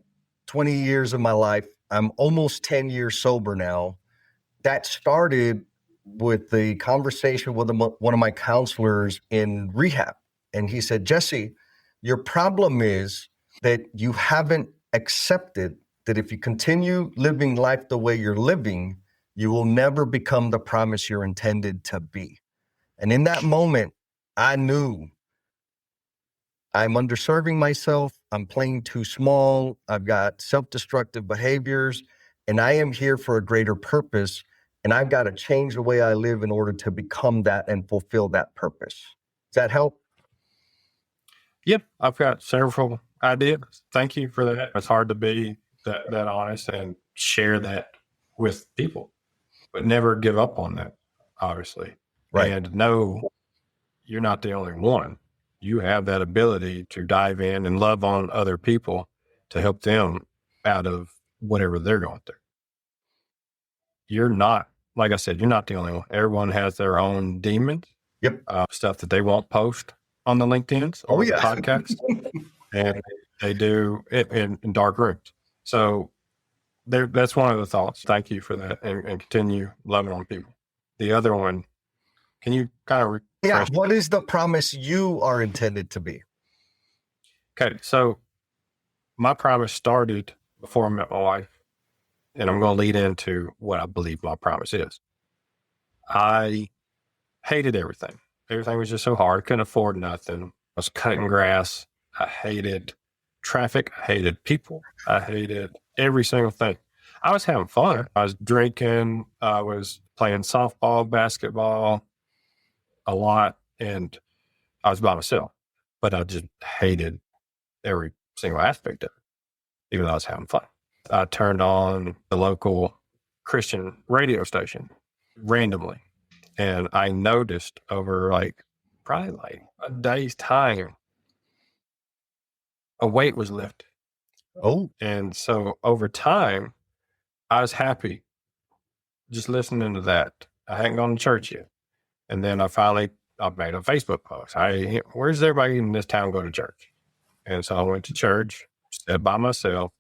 S2: 20 years of my life. I'm almost 10 years sober now. That started with the conversation with one of my counselors in rehab. And he said, Jesse, your problem is that you haven't accepted that if you continue living life the way you're living, you will never become the promise you're intended to be. And in that moment, I knew I'm underserving myself. I'm playing too small. I've got self-destructive behaviors, and I am here for a greater purpose. And I've got to change the way I live in order to become that and fulfill that purpose. Does that help?
S1: Yep, I've got several ideas. Thank you for that. It's hard to be that honest and share that with people, but never give up on that, obviously.
S2: Right.
S1: And know you're not the only one. You have that ability to dive in and love on other people to help them out of whatever they're going through. You're not, like I said, you're not the only one. Everyone has their own demons.
S2: Yep.
S1: Stuff that they won't post on the LinkedIn's or the podcast. And they do it in dark rooms. So that's one of the thoughts. Thank you for that, and continue loving on people. The other one, can you kind of refresh?
S2: What is the promise you are intended to be?
S1: Okay, so my promise started before I met my wife, and I'm going to lead into what I believe my promise is. I hated everything. Everything was just so hard. Couldn't afford nothing. I was cutting grass. I hated traffic. I hated people. I hated every single thing. I was having fun. I was drinking. I was playing softball, basketball a lot, and I was by myself. But I just hated every single aspect of it, even though I was having fun. I turned on the local Christian radio station randomly, and I noticed over probably a day's time, a weight was lifted.
S2: Oh.
S1: And so over time, I was happy just listening to that. I hadn't gone to church yet. And then I made a Facebook post. Where's everybody in this town go to church? And so I went to church, sat by myself.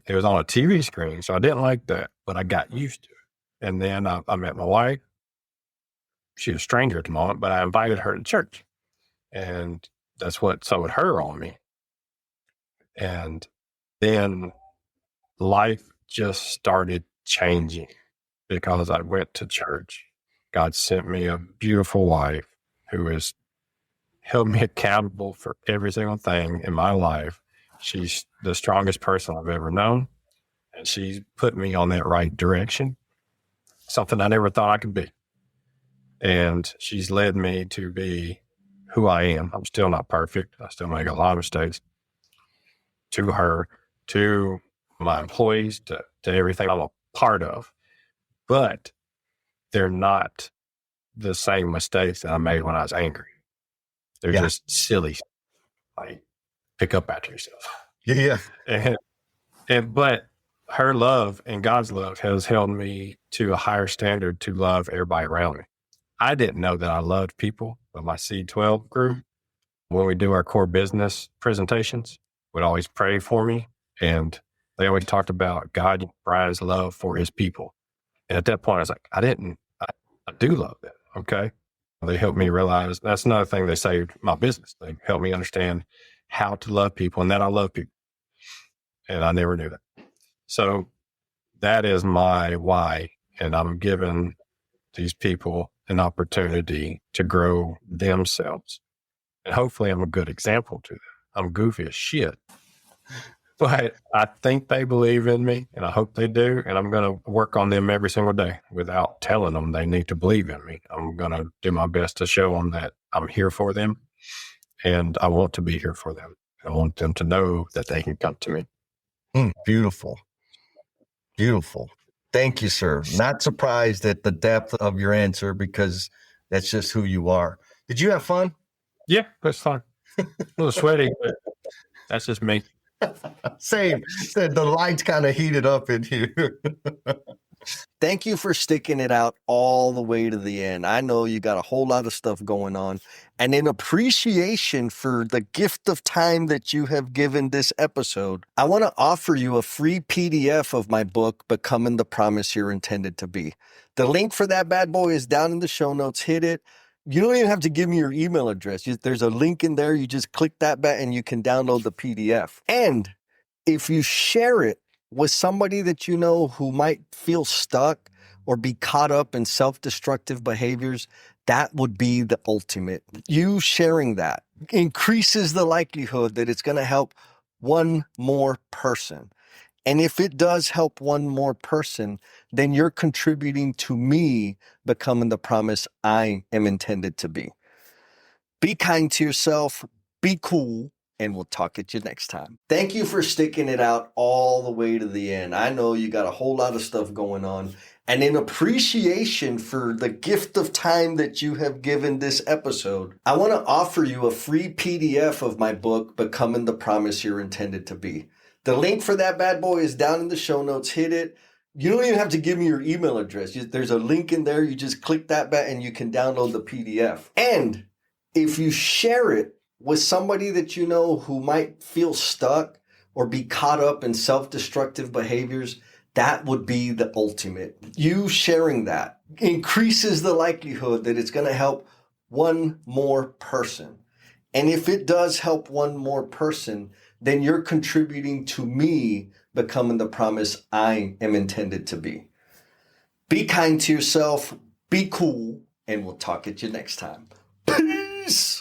S1: It was on a TV screen, so I didn't like that, but I got used to it. And then I met my wife. She was a stranger at the moment, but I invited her to church. And that's what sold her on me. And then life just started changing because I went to church. God sent me a beautiful wife who has held me accountable for every single thing in my life. She's the strongest person I've ever known, and she's put me on that right direction, something I never thought I could be. And she's led me to be who I am. I'm still not perfect. I still make a lot of mistakes. To her, to my employees, to everything I'm a part of. But they're not the same mistakes that I made when I was angry. They're just silly. Like, pick up after yourself.
S2: Yeah.
S1: But her love and God's love has held me to a higher standard to love everybody around me. I didn't know that I loved people, but my C12 group, when we do our core business presentations, would always pray for me. And they always talked about God, Brian's love for his people. And at that point, I was like, I do love that. Okay. They helped me realize that's another thing they saved my business. They helped me understand how to love people and that I love people. And I never knew that. So that is my why. And I'm giving these people an opportunity to grow themselves. And hopefully I'm a good example to them. I'm goofy as shit, But I think they believe in me, and I hope they do. And I'm going to work on them every single day without telling them they need to believe in me. I'm going to do my best to show them that I'm here for them, and I want to be here for them. I want them to know that they can come to me.
S2: Beautiful. Beautiful. Thank you, sir. Not surprised at the depth of your answer because that's just who you are. Did you have fun?
S1: Yeah, that's fine. A little sweaty, but that's just me.
S2: Same. The lights kind of heated up in here. Thank you for sticking it out all the way to the end. I know you got a whole lot of stuff going on. And in appreciation for the gift of time that you have given this episode, I want to offer you a free PDF of my book, Becoming the Promise You're Intended to Be. The link for that bad boy is down in the show notes. Hit it. You don't even have to give me your email address. There's a link in there. You just click that button and you can download the PDF. And if you share it with somebody that you know who might feel stuck or be caught up in self-destructive behaviors, that would be the ultimate. You sharing that increases the likelihood that it's going to help one more person. And if it does help one more person, then you're contributing to me becoming the promise I am intended to be. Be kind to yourself, be cool, and we'll talk at you next time. Thank you for sticking it out all the way to the end. I know you got a whole lot of stuff going on. And in appreciation for the gift of time that you have given this episode, I want to offer you a free PDF of my book, Becoming the Promise You're Intended to Be. The link for that bad boy is down in the show notes. Hit it. You don't even have to give me your email address. There's a link in there. You just click that button and you can download the PDF. And if you share it with somebody that you know who might feel stuck or be caught up in self-destructive behaviors, that would be the ultimate. You sharing that increases the likelihood that it's going to help one more person. And if it does help one more person, then you're contributing to me becoming the promise I am intended to be. Be kind to yourself, be cool, and we'll talk at you next time. Peace!